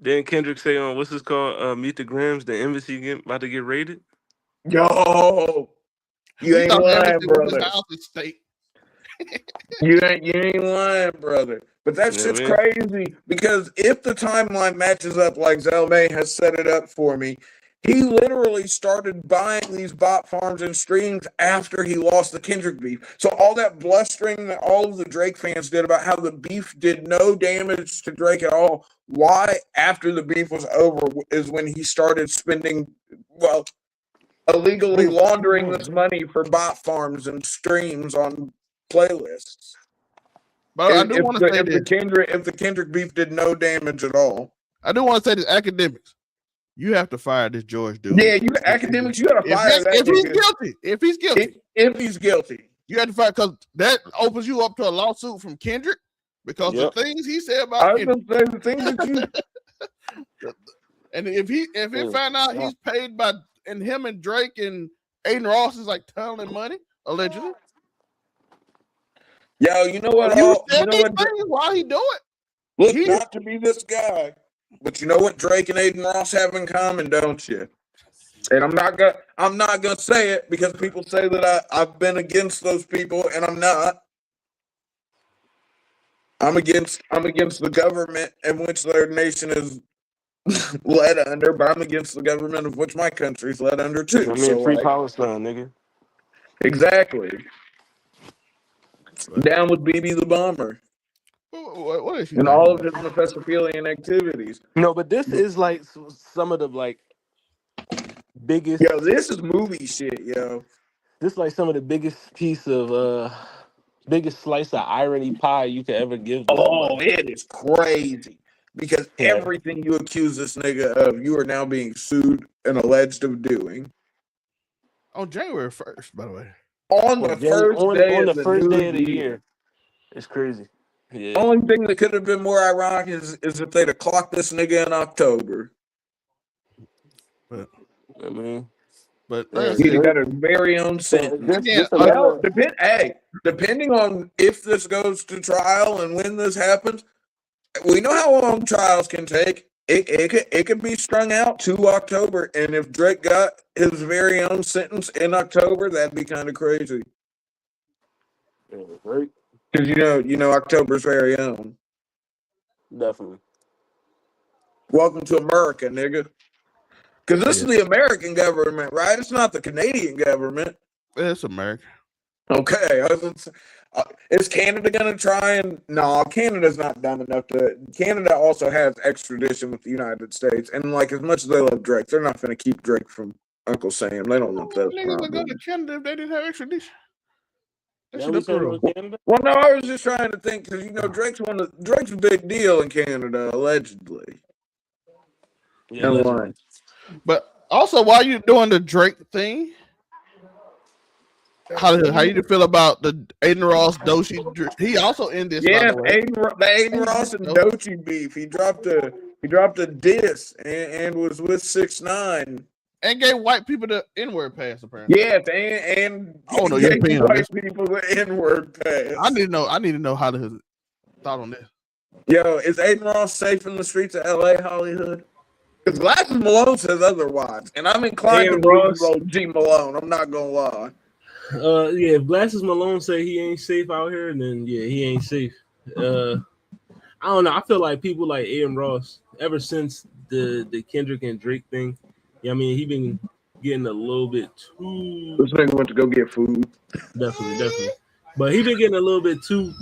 Then Kendrick say on what's this called? Meet the Grams, the embassy about to get raided. Yo, you He ain't thought the lying, embassy was his brother. house and state. You ain't lying, brother. But that Yeah, shit's man. crazy because if the timeline matches up like Zelmae has set it up for me, he literally started buying these bot farms and streams after he lost the Kendrick beef. So all that blustering that all of the Drake fans did about how the beef did no damage to Drake at all, why after the beef was over is when he started spending, well, illegally laundering this money for bot farms and streams on playlists. But I do want to say If this. the Kendrick beef did no damage at all. I do want to say this. Akademiks, you have to fire this George dude. Yeah, you Akademiks, you gotta fire that if he's nigga. guilty. If he's guilty. You have to fire because that opens you up to a lawsuit from Kendrick because Yep. the things he said I about was Kendrick. gonna say the thing that you And if it find out he's paid by and him and Drake and ADIN Ross is like tunneling money, allegedly. Yo, you know what? You You said know these what? things while he do it. Look, He- not to be this guy, but you know what Drake and ADIN Ross have in common, don't you? And I'm not gonna say it because people say that I've been against those people, and I'm not. I'm against the government in which their nation is led under, but I'm against the government of which my country's led under too. I mean, So free like, Palestine, nigga. exactly. Down with BB the Bomber What is you and talking all of about? his Mephistophelian activities. No, but this is like some of the like biggest. Yo, this is movie shit, yo. This is like some of the biggest piece of biggest slice of irony pie you could ever give to Oh, somebody. it is crazy. Because Yeah. everything you accuse this nigga of, you are now being sued and alleged of doing. On January 1st, by the way. On the first day on of the first day of the year. year. It's crazy. Yeah. Only thing that could have been more ironic is if they'd have clocked this nigga in October. I mean, But Yeah, like I He'd have said, got his very own sentence. Again, Depending on if this goes to trial and when this happens, we know how long trials can take. It could be strung out to October, and if Drake got his very own sentence in October, that'd be kind of crazy. yeah, right? Because you know October's very own. Definitely. Welcome to America, nigga. Because this is the American government, right? It's not the Canadian government. it's America. Okay, is Canada gonna try and no? Canada's not dumb enough to. Canada also has extradition with the United States, and like as much as they love Drake, they're not gonna keep Drake from Uncle Sam. They don't want those Niggas would go to problems. Canada if they didn't have extradition. That Yeah, shit we up the said it road. was Canada. Well, no, I was just trying to think because Drake's Drake's a big deal in Canada, allegedly. Yeah, And allegedly. why? But also, while you're doing the Drake thing, how you feel about the ADIN Ross Doechii? He also in this. Yeah, by the way. the ADIN Ross and Doechii beef. He dropped a diss and was with 6ix9ine. And gave white people the N-word pass, apparently. Yes, and I don't know gave your opinion on white this. people the N-word pass. I need to know how his thought on this. Yo, is ADIN Ross safe in the streets of LA, Hollywood? Because Glasses Malone says otherwise, and I'm inclined to believe G Malone. I'm not gonna lie. Yeah, if Glasses Malone say he ain't safe out here, then yeah, he ain't safe. I don't know. I feel like people like ADIN Ross, ever since the Kendrick and Drake thing, I mean, he been getting a little bit too. This nigga went to go get food. Definitely. But he been getting a little bit too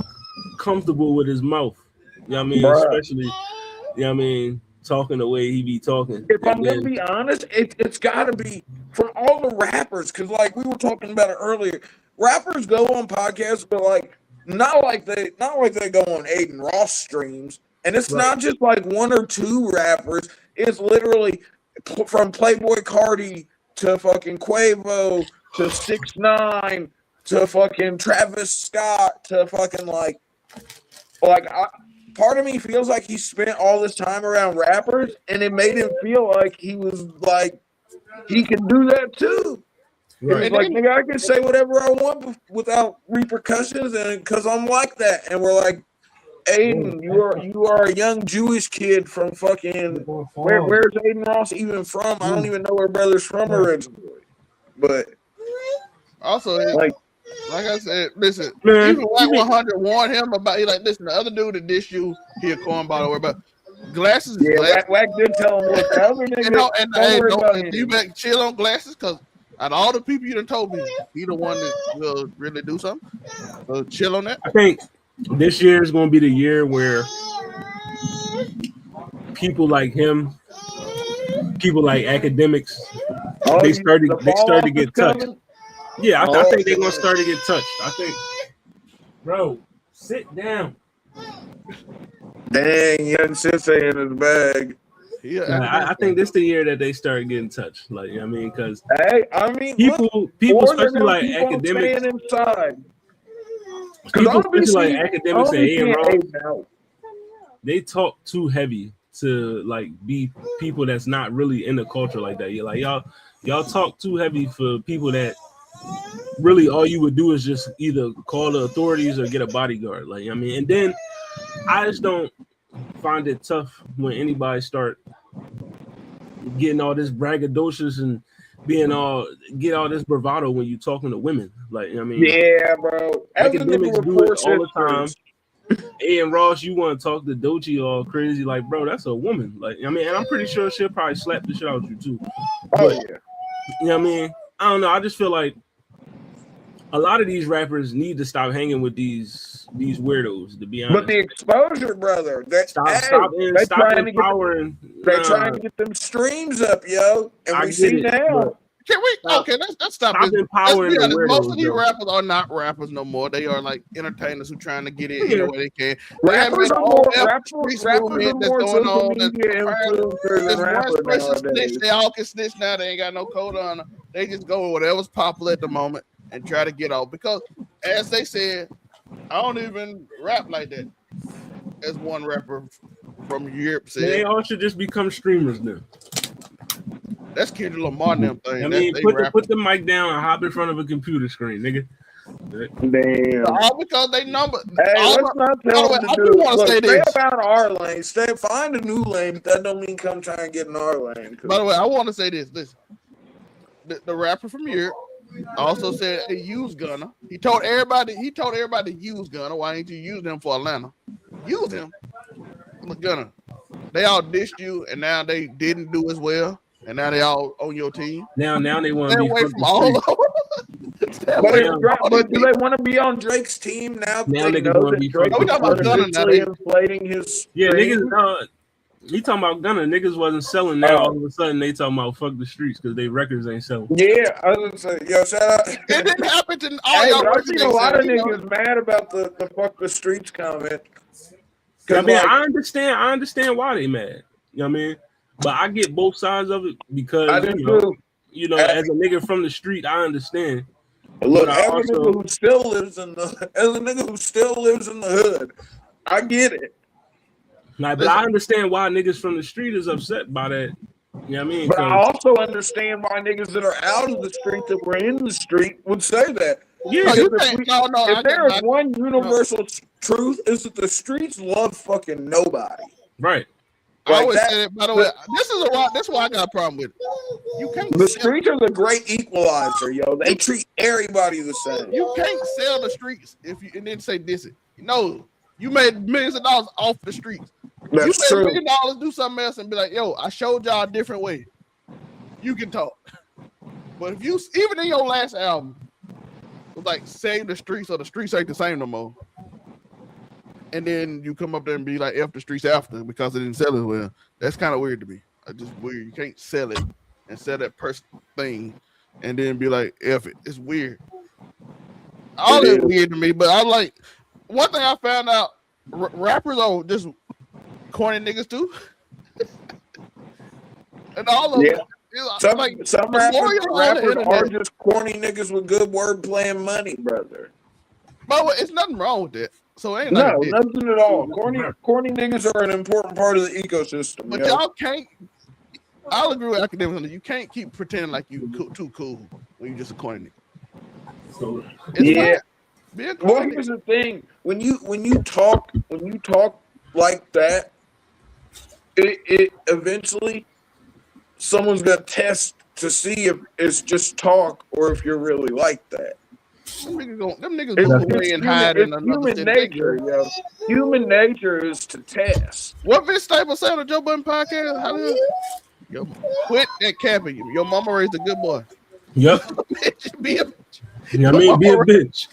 comfortable with his mouth. You know what I mean? Bruh. Especially, you know what I mean, talking the way he be talking. If I'm gonna be honest, it's gotta be from all the rappers, because like we were talking about it earlier, rappers go on podcasts, but like not like they go on ADIN Ross streams, and it's not just like one or two rappers. It's literally from Playboy Cardi to fucking Quavo to 6ix9ine to fucking Travis Scott to fucking part of me feels like he spent all this time around rappers, and it made him feel like he was like he could do that too. Right. It's like, nigga, I can say whatever I want without repercussions, and because I'm like that. And we're like, Aiden, you are a young Jewish kid from fucking where's ADIN Ross even from? I don't even know where brother's from originally. But also, like I said, listen, Man, even White 100 warned him about. He like, listen, the other dude that dissed you, he a cornball or about glasses. yeah, glasses. Wack did tell him what the other nigga. And you better chill on glasses because out of all the people you done told me, he the one that will really do something. So chill on that. I think this year is going to be the year where people like him, people like Akademiks, they start to get touched. Yeah, I think they're going to start to get touched. I think, bro, sit down. Dang, young Sensei in his bag. I think this is the year that they start getting touched. Like, you know what I mean? Because people, especially like Akademiks, inside. People, especially like Akademiks and ADIN Ross, they talk too heavy to like be people that's not really in the culture like that. You're like y'all talk too heavy for people that really all you would do is just either call the authorities or get a bodyguard. Like, I mean, and then I just don't find it tough when anybody start getting all this braggadocious and get all this bravado when you talking to women. Like, I mean, yeah, bro. Akademiks do it all the time. ADIN Ross, you want to talk to Doechii all crazy, like, bro, that's a woman. Like, I mean, and I'm pretty sure she'll probably slap the shit out of you too. But, yeah. You know what I mean? I don't know. I just feel like a lot of these rappers need to stop hanging with these weirdos, to be honest. But the exposure, brother. Stop empowering. They're trying to get them streams up, yo. And we see now. Can we? Okay, let's stop this. Empowering let's be honest, weirdos, most of these rappers are not rappers no more. They are like entertainers who trying to get in any way they can. Rappers are more social media influencers. They all can snitch now. They ain't got no code on them. They just go with whatever's popular at the moment and try to get off. Because as they said, I don't even rap like that. As one rapper from Europe said, they all should just become streamers now. That's Kendrick Lamar and them things. I mean, put the mic down and hop in front of a computer screen, nigga. Damn. All because they number. Hey, let's not tell them to do. Look, stay about our lane. Find a new lane. But that don't mean come try and get in our lane. By the way, I want to say this. Listen, the rapper from Europe also said he used Gunna. He told everybody to use Gunna. Why ain't you use them for Atlanta? Use him. Look, Gunna. They all dissed you, and now they didn't do as well. And now they all on your team. Now they want to be away from all over. But do they want to be on Drake's team now? Now they know that Drake is inflating his. Yeah, niggas. He talking about Gunna. Niggas wasn't selling. Now all of a sudden they talking about fuck the streets because they records ain't selling. Yeah, I was gonna say, yo, shout out. It didn't happen to all y'all. I've seen a lot of niggas mad about the fuck the streets comment. I mean, I understand why they mad. You know what I mean? But I get both sides of it because you know, as a nigga from the street, I understand. Look, as a nigga who still lives in the hood, I get it. Like, but I understand why niggas from the street is upset by that. You know what I mean? But I also understand why niggas that are out of the street that were in the street would say that. Yeah, if there is one universal truth, is that the streets love fucking nobody. Right. I always say it, by the way, this is why I got a problem with it. You can't. The streets are the great equalizer, yo. They treat everybody the same. You can't sell the streets and then say this. No, you made millions of dollars off the streets. That's you made true. $1 million, do something else, and be like, yo, I showed y'all a different way. You can talk. But if you, even in your last album, it was like save the streets or the streets ain't the same no more. And then you come up there and be like, F the streets after because it didn't sell as well. That's kind of weird to me. It's just weird. You can't sell it and sell that person thing and then be like, F it. It's weird. All that's weird to me. But I like, one thing I found out, rappers are just corny niggas too. And all of them, Some like some Memorial on the rappers internet. are just corny niggas with good wordplay and money, brother. But it's nothing wrong with that. So it ain't No, like a dick. nothing at all. Corny niggas are an important part of the ecosystem. But yo. y'all can't. I'll agree with Akademiks on that. You can't keep pretending like you too cool when you just a corny nigga. It's Yeah. fine. Be a Well, corny here's nigga. the thing: when you talk like that, it eventually someone's gonna test to see if it's just talk or if you're really like that. Them niggas It's, go away and hide in it's another human city. nature, yo. Human nature is to test. What Vince Staples say on the Joe Budden podcast? How did yo quit that capping? Your mama raised a good boy. Yep. Bitch, be a You know what I mean? Be a bitch.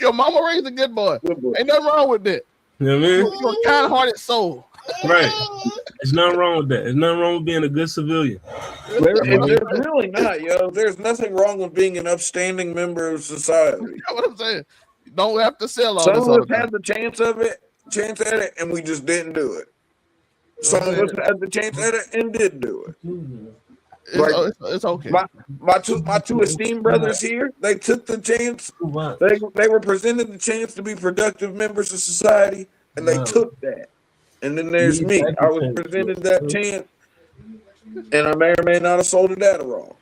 your mama raised a good boy. Good boy. Ain't nothing wrong with that. You know what I mean? You're a kind-hearted soul. Right. There's nothing wrong with that. There's nothing wrong with being a good civilian. There's really not, yo. There's nothing wrong with being an upstanding member of society. You know what I'm saying? You don't have to sell all Some this of all us the time. had the chance at it, and we just didn't do it. Some of us had the chance at it and did do it. It's okay. My two esteemed brothers here, they took the chance. They were presented the chance to be productive members of society, and they took that. And then there's me. I was presented that chance, and I may or may not have sold it Adderall.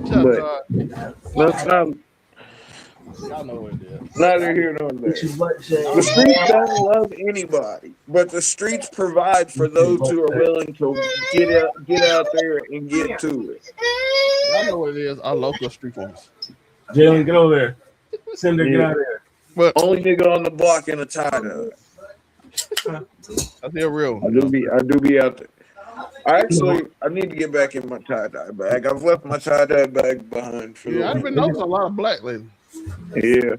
But that's not. Y'all know what it is. Neither here nor there. The streets don't love anybody, but the streets provide for those who are willing to get out there and get to it. Y'all know what it is. Our local street ones. Jalen, get over there. Cinder, get out of there. But Only nigga on the block in a tie-dye. I feel real. I do be out there. I need to get back in my tie-dye bag. I've left my tie-dye bag behind for Yeah, I've been noticing a lot of black lately. Yeah.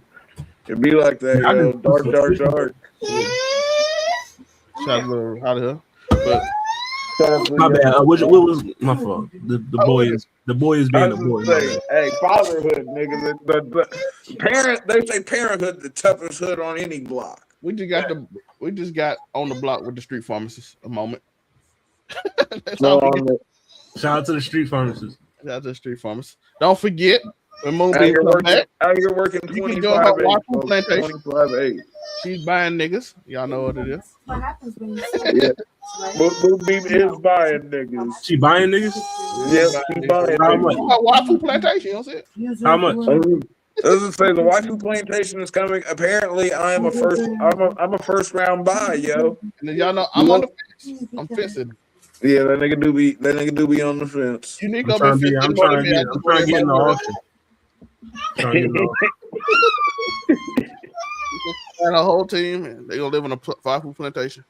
It be like that, yo. Dark. Shout out to her. But My bad. What was my fault? The boy is being a boy. Hey, fatherhood, nigga. The parent, they say parenthood the toughest hood on any block. we just got on the block with the street pharmacist a moment. That's all we get. Shout out to the street pharmacists. Shout out to the street pharmacist. Don't forget when Moonbeam You're come back, working you can go her 25 Waffle Plantation. 25 She's buying niggas. Y'all know what it is. What happens when you Yeah. Moonbeam is buying niggas. She buying niggas? Yes, she buying How niggas. much? Her Waffle Plantation, you know what I'm saying? How much? Doesn't say the waifu plantation is coming. Apparently, I'm a first round buy, yo. And then y'all know I'm on the fence. I'm fencing. Yeah, that nigga do be on the fence. You need I'm to trying be to fencing get more than me. in the auction. Trying to get in the auction. And a whole team, and they gonna live on a 5 plantation.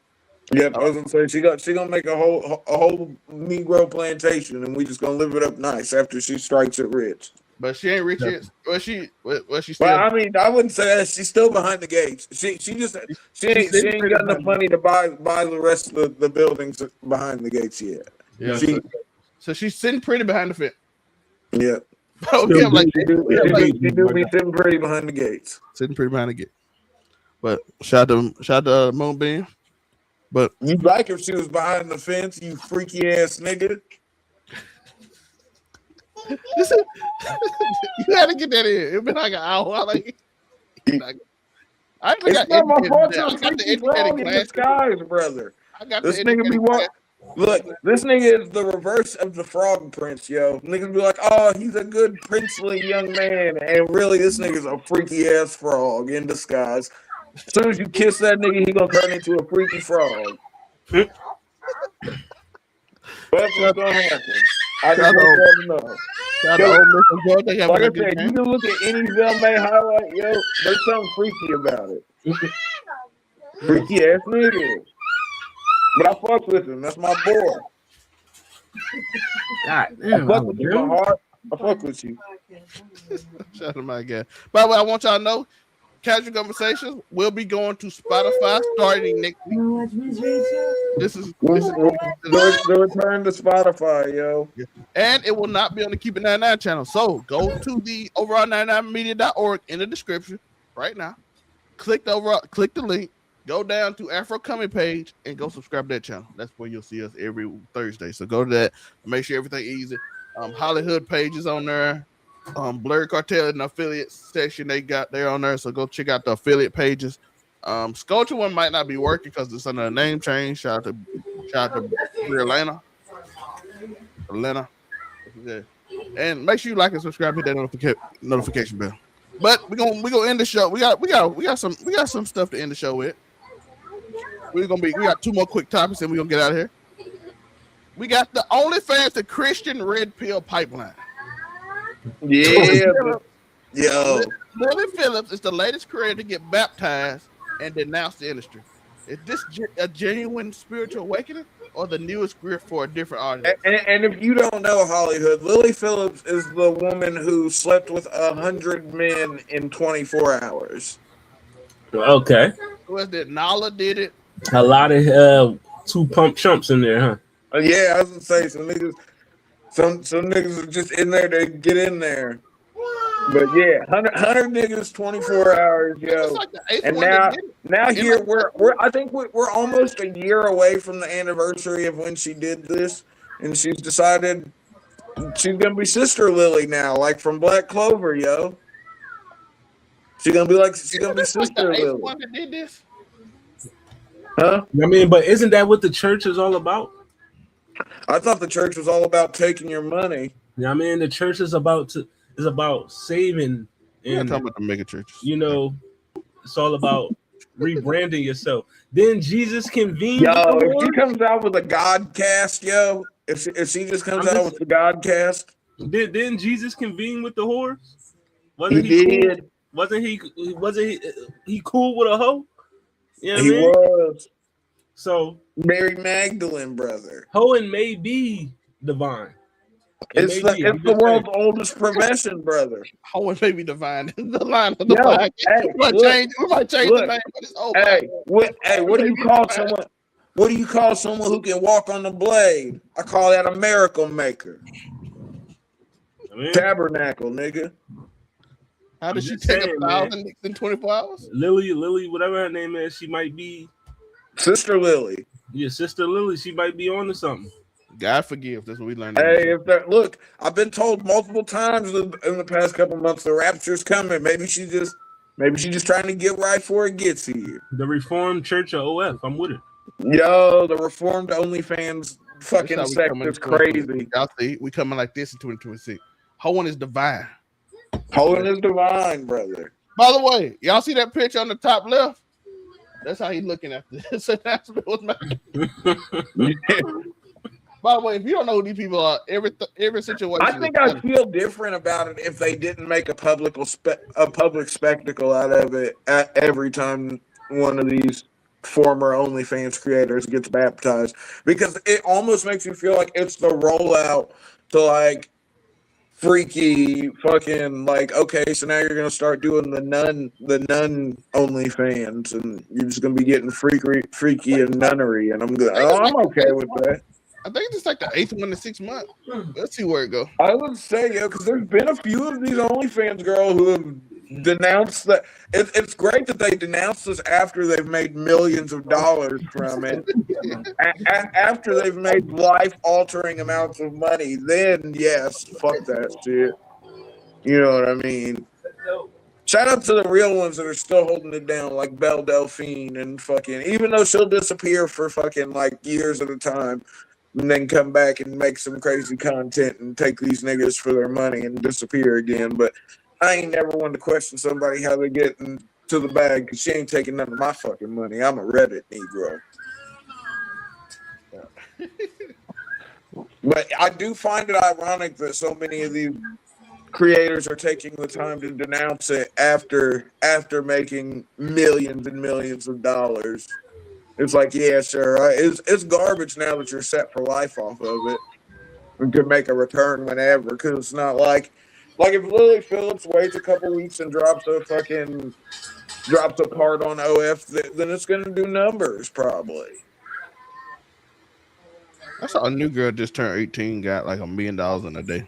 Yep, I was gonna say she gonna make a whole Negro plantation, and we just gonna live it up nice after she strikes it rich. But she ain't rich yet. Well, she still. Well, I mean, I wouldn't say that. She's still behind the gates. She ain't got enough money to buy the rest of the buildings behind the gates yet. Yeah. So she's sitting pretty behind the fence. Yeah. Yeah, like, She do be sitting pretty behind the gates. sitting pretty behind the gate. But shout out to Moonbeam. But You like if she was behind the fence, you freaky ass nigga. listen, you had to get that in. It's been like an hour. Like, I It's not my fault. I You're got the freaky frog educated in class. disguise, brother. I got This the nigga be educated what? class. Look, this nigga is the reverse of the frog prince, yo. Niggas be like, oh, he's a good princely young man. And really, this nigga's a freaky ass frog in disguise. As soon as you kiss that nigga, he gonna turn into a freaky frog. That's what's gonna happen. I just don't know. Shout out to Ole Miss and Georgia. They having Like a I good said, game. you can look at any Zelmae highlight, yo. There's something freaky about it. Freaky ass nigga. But I fuck with him. That's my boy. God I damn. fuck with you, my heart. I fuck with you. Shout out to my guy. By the way, I want y'all to know, Casual Conversations will be going to Spotify starting next week. This is The return to Spotify, yo. and it will not be on the Keep It 99 channel. So go to the overall99media.org in the description right now. Click the link. go down to Afro Coming page and go subscribe to that channel. That's where you'll see us every Thursday. So go to that. Make sure everything easy. Hollywood page is on there. Blurred Cartel and affiliate section they got there on there. So go check out the affiliate pages. Sculpture one might not be working because it's under a name change. Shout out to Atlanta. And make sure you like and subscribe, hit that notification bell. But we're gonna end the show. We got some stuff to end the show with. We got 2 more quick topics and we're gonna get out of here. We got the OnlyFans, the Christian Red Pill Pipeline. Yeah, yo. Lily Phillips is the latest creator to get baptized and denounce the industry. Is this a genuine spiritual awakening or the newest grift for a different audience? And if you don't know Hollywood, Lily Phillips is the woman who slept with 100 men in 24 hours. Okay. Was that Nala did it? A lot of 2 pump chumps in there, huh? Yeah, I was gonna say some niggas are just in there to get in there. But yeah, 100 niggas, 24 hours, yo. Like and now here I think we're almost a year away from the anniversary of when she did this, and she's decided she's gonna be Sister Lily now, like from Black Clover, yo. She's gonna be Sister Lily. One that did this? Huh? I mean, but isn't that what the church is all about? I thought the church was all about taking your money. Yeah, I mean, the church is about saving. We're And talking about the mega churches. you know, it's all about rebranding yourself. Then Jesus convened. Yo, with the if she Lord. comes out with a God cast, yo, if she just comes out with the God cast, Didn't Jesus convene with the whores? he did. Cool? Wasn't he cool with a hoe? You know what He I mean? was So Mary Magdalene, brother. hoeing may be divine. It's the world's oldest profession, brother. How it may be divine. The line of the Yo, flag. hey, We might change the name, but it's over. What do you call someone? What do you call someone who can walk on the blade? I call that a miracle maker. I mean, Tabernacle, nigga. How did I'm she just take saying, 1,000 nicks in 24 hours? Lily, whatever her name is, she might be Sister Lily. your Sister Lily. She might be on to something. God forgive. That's what we learned. Hey, look, I've been told multiple times in the past couple months the rapture's coming. Maybe she's just trying to get right before it gets here. The Reformed Church of OF. I'm with it. Yo, the Reformed OnlyFans fucking sect is crazy. Y'all see, we coming like this in 2026. Hoeing is divine. Hoeing is divine, brother. By the way, y'all see that picture on the top left? That's how he's looking at this announcement was made. By the way, if you don't know who these people are, every situation. I think I feel different about it if they didn't make a public spectacle out of it every time one of these former OnlyFans creators gets baptized, because it almost makes you feel like it's the rollout to like freaky fucking like, okay, so now you're gonna start doing the nun OnlyFans, and you're just gonna be getting freaky and nunnery, and I'm okay with that. I think it's like the 8th one in 6 months. Let's see where it goes. I would say, yeah, because there's been a few of these OnlyFans girls who have denounced that. It's great that they denounced this after they've made millions of dollars from it. After they've made life-altering amounts of money, then yes, fuck that shit. You know what I mean? Shout out to the real ones that are still holding it down, like Belle Delphine and fucking, even though she'll disappear for fucking like years at a time, and then come back and make some crazy content and take these niggas for their money and disappear again. But I ain't never wanted to question somebody how they get into the bag, because she ain't taking none of my fucking money. I'm a Reddit Negro. But I do find it ironic that so many of these creators are taking the time to denounce it after making millions and millions of dollars. It's like, yeah, sure, it's garbage now that you're set for life off of it and can make a return whenever, because it's not like if Lily Phillips waits a couple weeks and drops a part on OF, then it's going to do numbers probably. I saw a new girl just turned 18, got like $1 million in a day.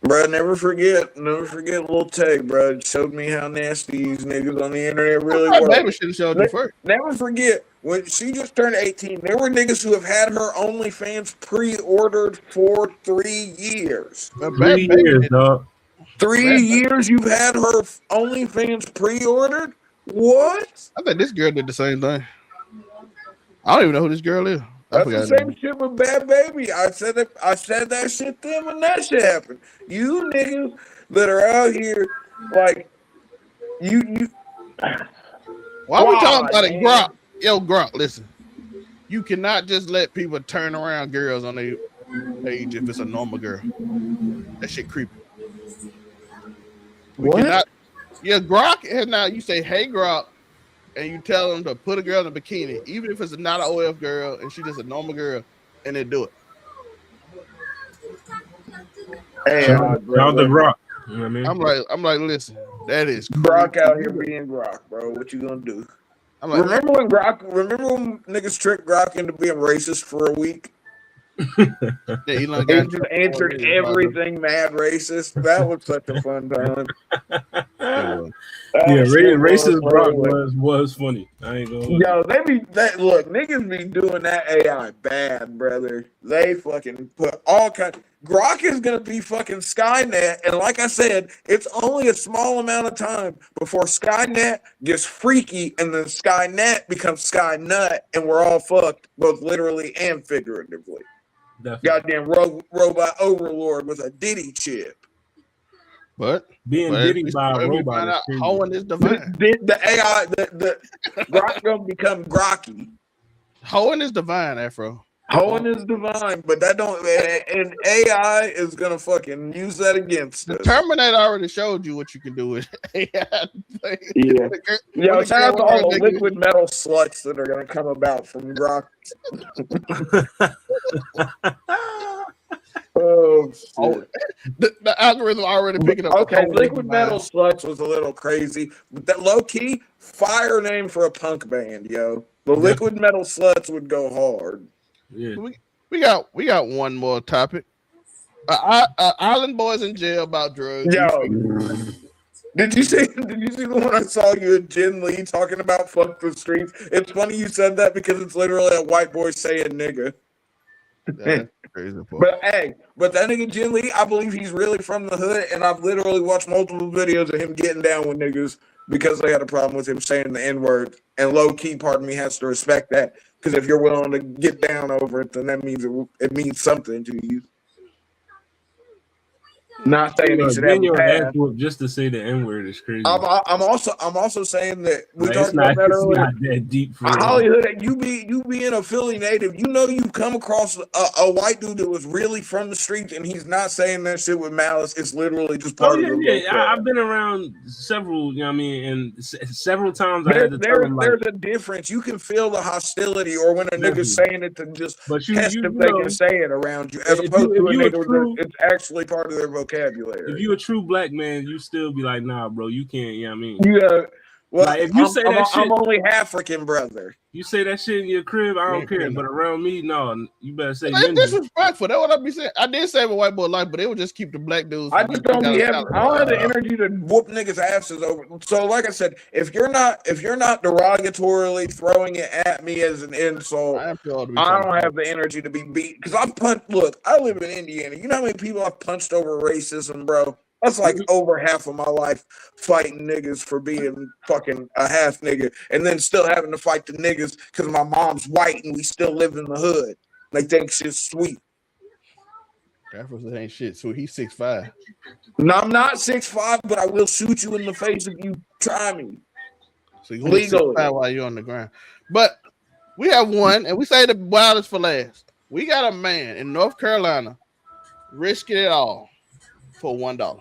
Bro, never forget Lil Tay, bro. It showed me how nasty these niggas on the internet really My were. baby should have showed you first. Never forget, when she just turned 18, there were niggas who have had her OnlyFans pre-ordered for 3 years. But 3 baby years, did- dog. 3 years you've had her OnlyFans pre-ordered? What? I think this girl did the same thing. I don't even know who this girl is. I That's forgot. the same shit with Bad Baby. I said that shit then when that shit happened. You niggas that are out here like you Why are we talking about it, man? Gronk? Yo, Gronk, listen. You cannot just let people turn around girls on their page if it's a normal girl. That shit creepy. We What? cannot. Yeah, Gronk, and now you say, hey, Gronk, and you tell them to put a girl in a bikini, even if it's not an OF girl and she's just a normal girl, and they do it. Hey, Shout out the Rock. You know what I mean? I'm like, listen, that is Brock creepy. out here being Brock, bro. What you gonna do? I'm like, Remember when niggas tricked Brock into being racist for a week? yeah, Elon He got just answered everything mad racist. That was such a fun time. Yeah, racist Bro. Brock was funny. I ain't gonna lie. Yo, look, niggas be doing that AI bad, brother. They fucking put all kinds. Grok is gonna be fucking Skynet, and like I said, it's only a small amount of time before Skynet gets freaky, and then Skynet becomes Skynut, and we're all fucked, both literally and figuratively. Definitely. Goddamn robot overlord with a Diddy chip. But Being Diddy by a robot. Find is out crazy. hoeing is divine. The AI, the Grok gonna become Grocky. Hoeing is divine, Afro. Hoeing is divine, but that don't, and AI is gonna fucking use that against The us. Terminator already showed you what you can do with AI. Yeah. Yo, shout out to all the liquid metal sluts that are gonna come about from Grok. Oh, shit. The algorithm already picking up. Okay, hoeing is liquid divine. metal sluts was a little crazy, but that low key fire name for a punk band, yo. The liquid metal sluts would go hard. Yeah. We got one more topic. Island boys in jail about drugs. Yo, did you see the one I saw you and Jen Lee talking about fuck the streets? It's funny you said that because it's literally a white boy saying nigga. That's crazy. But hey, but that nigga Jen Lee, I believe he's really from the hood, and I've literally watched multiple videos of him getting down with niggas because they had a problem with him saying the N-word. And low key, part of me has to respect that because if you're willing to get down over it, then that means it means something to you. Not saying he should have Getting a your pass. ass whooped just to say the N-word is crazy. I'm also saying that we Like, talked it's not, about that it's earlier. not that deep for real. Hollywood, you being a Philly native, you know you've come across a white dude that was really from the streets, and he's not saying that shit with malice. It's literally just part of the yeah. I've been around several, you know what I mean, and several times I had to tell them, like, there's a difference. You can feel the hostility, or when a nigga's saying it to just but test if they can say it around you, as if opposed to a you nigga true- that it's actually part of their vocabulary. if you a true black man, you still be like, nah, bro, you can't, you know what I mean? Yeah. Well, Like, if you say that shit, I'm only African, brother. you say that shit in your crib, I don't care. But around me, no, you better say That's Mindy. disrespectful. That's what I be saying. I did save a white boy life, but they would just keep the black dudes. I just don't be having. I don't have the energy to whoop niggas' asses over. So, like I said, if you're not derogatorily throwing it at me as an insult, I don't have the energy to be beat. Because I've punched. Look, I live in Indiana. You know how many people I've punched over racism, bro? That's like over half of my life fighting niggas for being fucking a half nigga, and then still having to fight the niggas because my mom's white and we still live in the hood. They think shit's sweet. Afros ain't shit. So he's 6'5". No, I'm not 6'5", but I will shoot you in the face if you try me. So you legally 6'5" while you're on the ground. But we have one, and we say the wildest for last. We got a man in North Carolina risking it all for $1.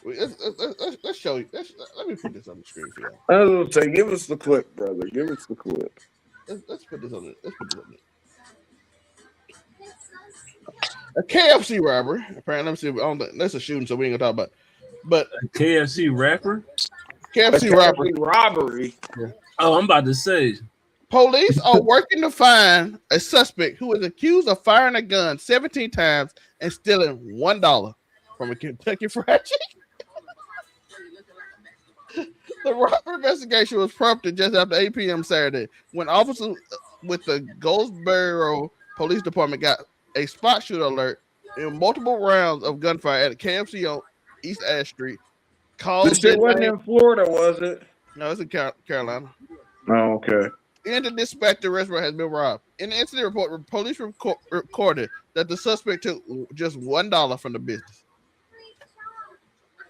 Let's show you. Let me put this on the screen for y'all. I was gonna say, give us the clip, brother. Give us the clip. Let's put this on it. Let's put this on it. A KFC robber. Apparently, let me see. That's a shooting, so we ain't gonna talk about it. But a KFC rapper? KFC robbery. Yeah. Oh, I'm about to say. Police are working to find a suspect who is accused of firing a gun 17 times and stealing $1 from a Kentucky Fried Chicken. The robbery investigation was prompted just after 8 p.m. Saturday when officers with the Goldsboro Police Department got a spot shooter alert and multiple rounds of gunfire at a KFC on East Ash Street. This shit wasn't in Florida, was it? No, it's in Carolina. Oh, okay. And the dispatcher restaurant has been robbed. In the incident report, police recorded that the suspect took just $1 from the business.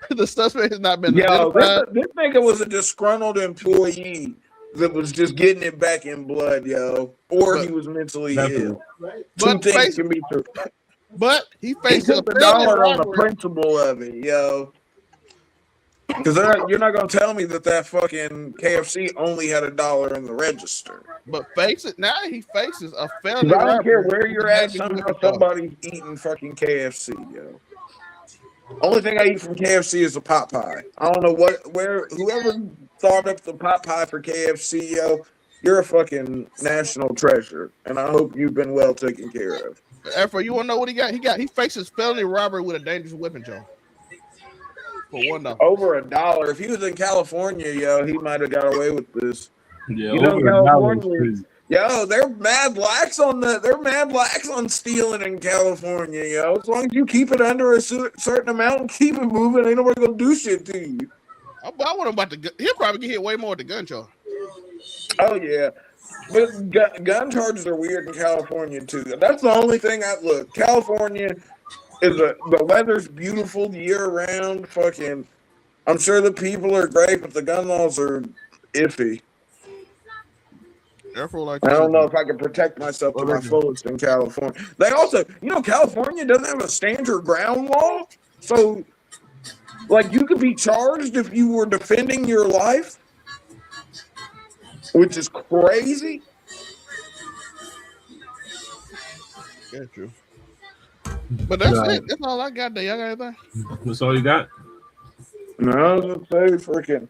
The suspect has not been identified. This nigga was a disgruntled employee that was just getting it back in blood, yo. Or he was mentally ill. Two things can be true. But he faces took the dollar on the principle of it, yo. Because you're not going to tell me that fucking KFC only had $1 in the register. But now he faces a felony. I don't care where you're at, somehow somebody's eating fucking KFC, yo. Only thing I eat from KFC is a pot pie. I don't know whoever thought up the pot pie for KFC, yo, you're a fucking national treasure. And I hope you've been well taken care of. Afro, you want to know what he got? He faces felony robbery with a dangerous weapon, Joe. For $1. Over $1. If he was in California, yo, he might have got away with this. Yeah, you know, California. Yo, they're mad lax on stealing in California, yo. As long as you keep it under a certain amount and keep it moving, ain't nobody gonna do shit to you. I want him about the gun. He'll probably get hit way more with the gun charge. Oh yeah, but gun charges are weird in California too. That's the only thing look. California is the weather's beautiful year round. Fucking, I'm sure the people are great, but the gun laws are iffy. I don't know if I can protect myself to my fullest in California. They also, California doesn't have a stand your ground law. So, like, you could be charged if you were defending your life, which is crazy. Yeah, true. But that's it. That's all I got there. Y'all got anything? That's all you got? No, I was gonna say freaking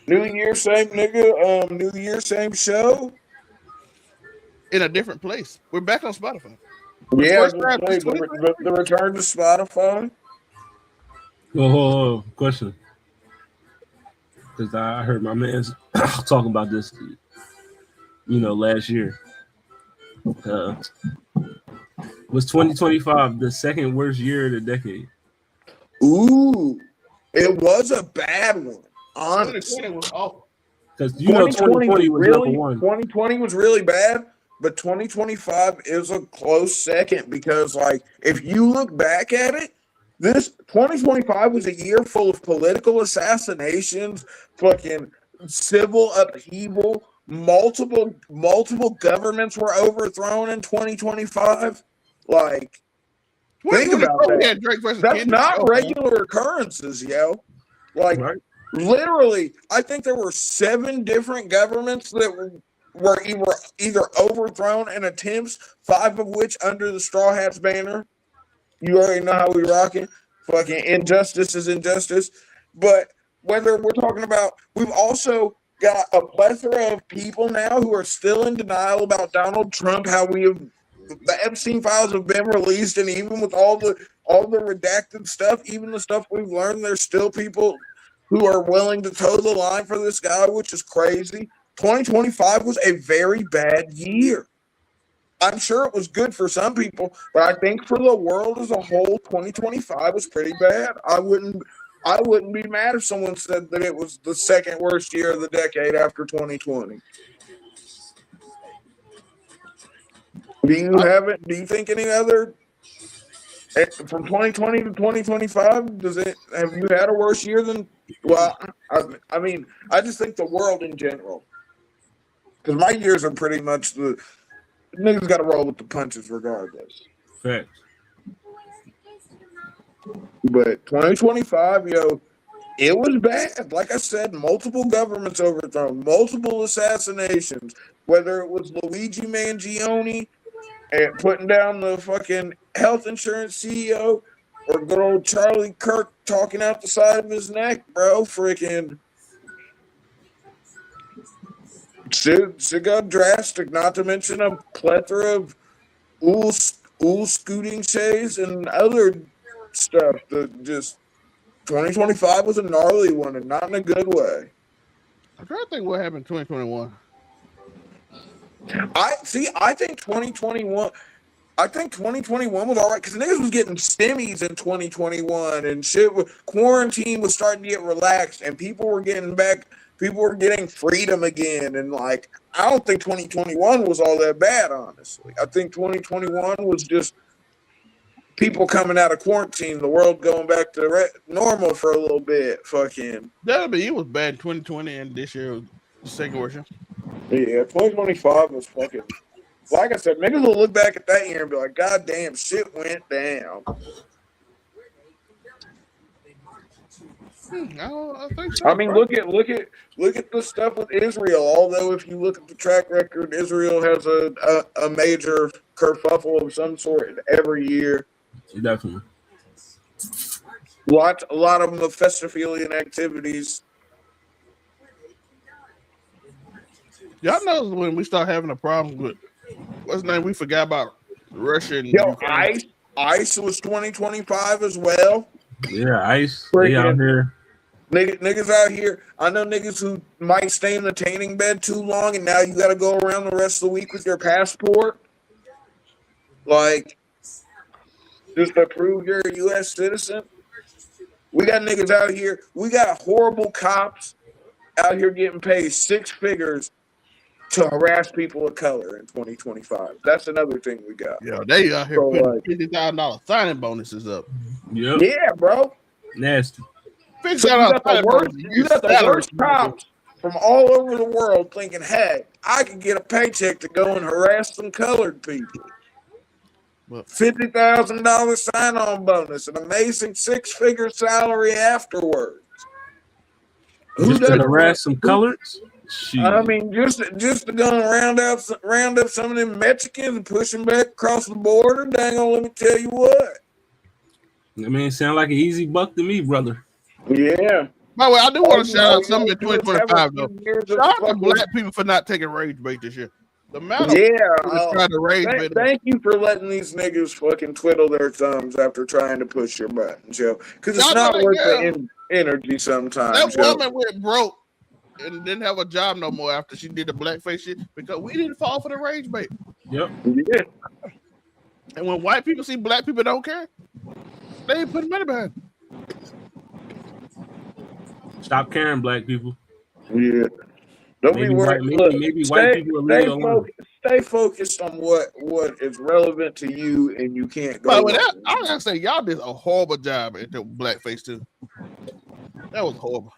New Year, same nigga. New Year, same show. In a different place. We're back on Spotify. Yeah, the return to Spotify. Oh, question. Because I heard my man's talking about this, last year. Was 2025 the second worst year of the decade? Ooh, it was a bad one. Honestly, 2020 was awful. Because 2020 was really, number one. 2020 was really bad, but 2025 is a close second because, like, if you look back at it, this 2025 was a year full of political assassinations, fucking civil upheaval, multiple governments were overthrown in 2025. Like, think about that. That's not regular occurrences, yo. Like, literally, I think there were 7 different governments that were either overthrown in attempts, 5 of which under the Straw Hats banner. You already know how we rocking. Fucking injustice is injustice. But whether we're talking about, we've also got a plethora of people now who are still in denial about Donald Trump, the Epstein files have been released, and even with all the redacted stuff, even the stuff we've learned, there's still people who are willing to toe the line for this guy, which is crazy. 2025 was a very bad year. I'm sure it was good for some people, but I think for the world as a whole, 2025 was pretty bad. I wouldn't be mad if someone said that it was the second worst year of the decade after 2020. Do you think any other from 2020 to 2025? Have you had a worse year than? Well, I mean, I just think the world in general, because my years are pretty much the niggas got to roll with the punches regardless. Facts. But 2025, yo, it was bad. Like I said, multiple governments overthrown, multiple assassinations. Whether it was Luigi Mangione and putting down the fucking health insurance CEO, or good old Charlie Kirk talking out the side of his neck, bro. Freaking shit got drastic, not to mention a plethora of scooting shays and other stuff. That just 2025 was a gnarly one, and not in a good way. I'm trying to think what happened in 2021. I think 2021. I think 2021 was all right because niggas was getting stimmies in 2021 and shit. Quarantine was starting to get relaxed and people were getting freedom again. And like, I don't think 2021 was all that bad, honestly. I think 2021 was just people coming out of quarantine, the world going back to normal for a little bit. Fucking. It was bad in 2020 and this year was the second worst. Yeah, 2025 was fucking. Like I said, niggas will look back at that year and be like, God damn, shit went down. I think so. I mean, look at the stuff with Israel. Although, if you look at the track record, Israel has a major kerfuffle of some sort every year. Definitely. A lot of them of Festophilian activities. Y'all know when we start having a problem with what's the name? We forgot about Russia and ICE was 2025 as well. Yeah, ICE. They out here. Niggas out here. I know niggas who might stay in the tanning bed too long, and now you got to go around the rest of the week with your passport. Like, just to prove you're a U.S. citizen. We got niggas out here. We got horrible cops out here getting paid 6 figures to harass people of color in 2025. That's another thing we got. Yeah, they out here putting $50,000 signing bonuses up. Yep. Yeah, bro. Nasty. So you got the worst cops from all over the world thinking, hey, I could get a paycheck to go and harass some colored people. $50,000 sign-on bonus, an amazing 6-figure salary afterwards. Just to harass some coloreds? I mean, just to go and round up some of them Mexicans and push them back across the border. Dang on, let me tell you what. I mean, it sound like an easy buck to me, brother. Yeah. By the way, I do want to shout out something in 2025 though. Shout out to black people for not taking rage bait this year. The amount of trying to rage bait. Thank you for letting these niggas fucking twiddle their thumbs after trying to push your buttons, yo. Because it's not worth the energy sometimes. That woman went broke and didn't have a job no more after she did the blackface shit because we didn't fall for the rage bait. Yep. Yeah. And when white people see black people don't care, they ain't putting money behind. Stop caring, black people. Yeah. Don't be worried. Maybe white people are alone. Stay focused on what is relevant to you, and you can't go. But I gotta say, y'all did a horrible job at the blackface too. That was horrible.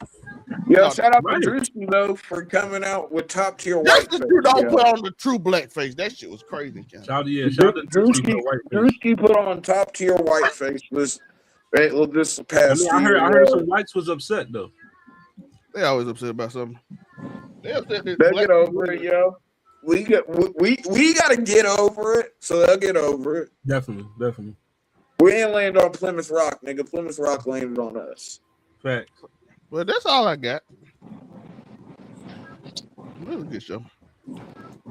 Yeah, shout out to Doechii though for coming out with top tier white. That's the dude don't put on the true blackface. That shit was crazy. Shout out to Doechii. Doechii put on top tier whiteface this past year. I heard some whites was upset though. They always upset about something. They get over it, yo. We gotta get over it, so they'll get over it. Definitely. We ain't land on Plymouth Rock, nigga. Plymouth Rock landed on us. Facts. Well, that's all I got. Really good show.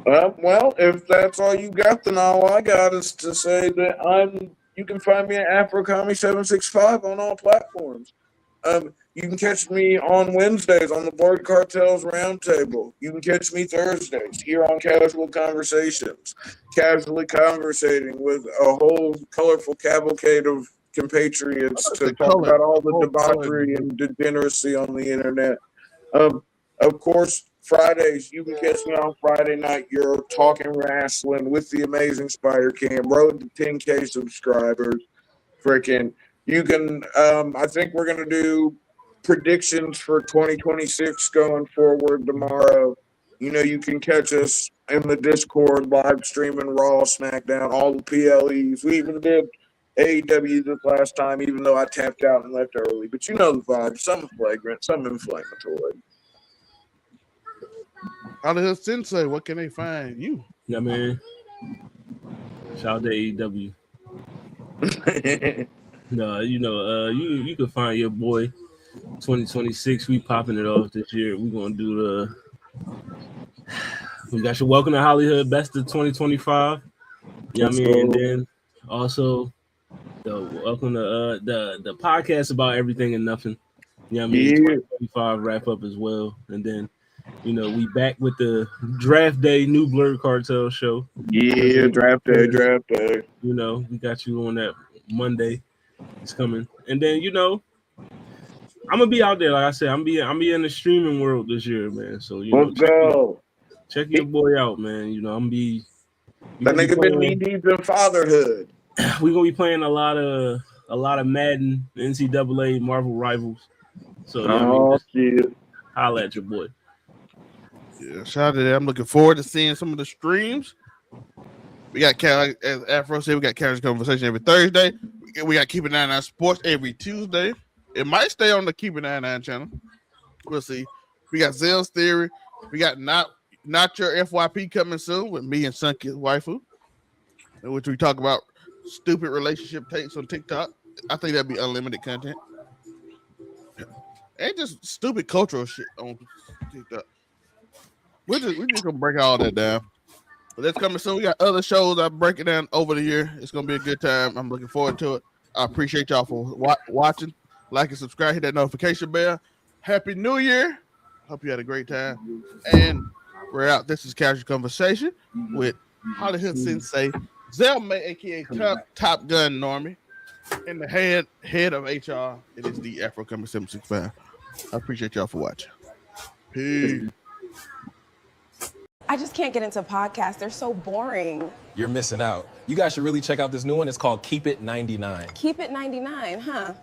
Well, if that's all you got, then all I got is to say that you can find me at AfroComedy765 on all platforms. You can catch me on Wednesdays on the Board Cartels Roundtable. You can catch me Thursdays here on Casual Conversations, casually conversating with a whole colorful cavalcade of compatriots to talk about all the debauchery and degeneracy on the internet. Of course, Fridays, you can catch me on Friday night. You're talking wrestling with the amazing Spider Cam. Road to 10K subscribers. Freaking, you can, I think we're going to do predictions for 2026 going forward tomorrow. You know, you can catch us in the Discord live streaming Raw, SmackDown, all the PLEs. We even did AEW this last time, even though I tapped out and left early. But you know the vibe. Some flagrant, some inflammatory. Hollywood Sensei, what can they find you? Yeah, man. Shout out to AEW. No, you can find your boy 2026. We popping it off this year. We're gonna do we got your Welcome to Hollywood Best of 2025. You know what I mean? And then Also, welcome to the podcast about everything and nothing. You know what I mean? 2025 wrap up as well. And then, we back with the draft day new Blurred Cartel show. Yeah, draft day. We got you on that Monday. It's coming. And then, I'm gonna be out there. Like I said, I'm be in the streaming world this year, man. So Let's go. Check your boy out, man. I'm be that nigga been knee deep in fatherhood. We're gonna be playing a lot of Madden, NCAA, Marvel Rivals. So shit. Holla at your boy. Yeah, shout out to that. I'm looking forward to seeing some of the streams. We got, as Afro said, we got Casual Conversation every Thursday. We got Keep It 99 Sports every Tuesday. It might stay on the Keep It 99 channel. We'll see. We got Zell's Theory. We got Not Your FYP coming soon with me and Sunkist Waifu, in which we talk about stupid relationship takes on TikTok. I think that'd be unlimited content. And just stupid cultural shit on TikTok. We're just gonna break all that down. But that's coming soon. We got other shows I break it down over the year. It's gonna be a good time. I'm looking forward to it. I appreciate y'all for watching. Like and subscribe, hit that notification bell. Happy New Year. Hope you had a great time. And we're out. This is Casual Conversation with Hollywood Sensei, Zelmae, aka Top Gun Normie, and the head of HR. It is the Afro Coming 765. I appreciate y'all for watching. Peace. I just can't get into podcasts. They're so boring. You're missing out. You guys should really check out this new one. It's called Keep It 99. Keep it 99, huh?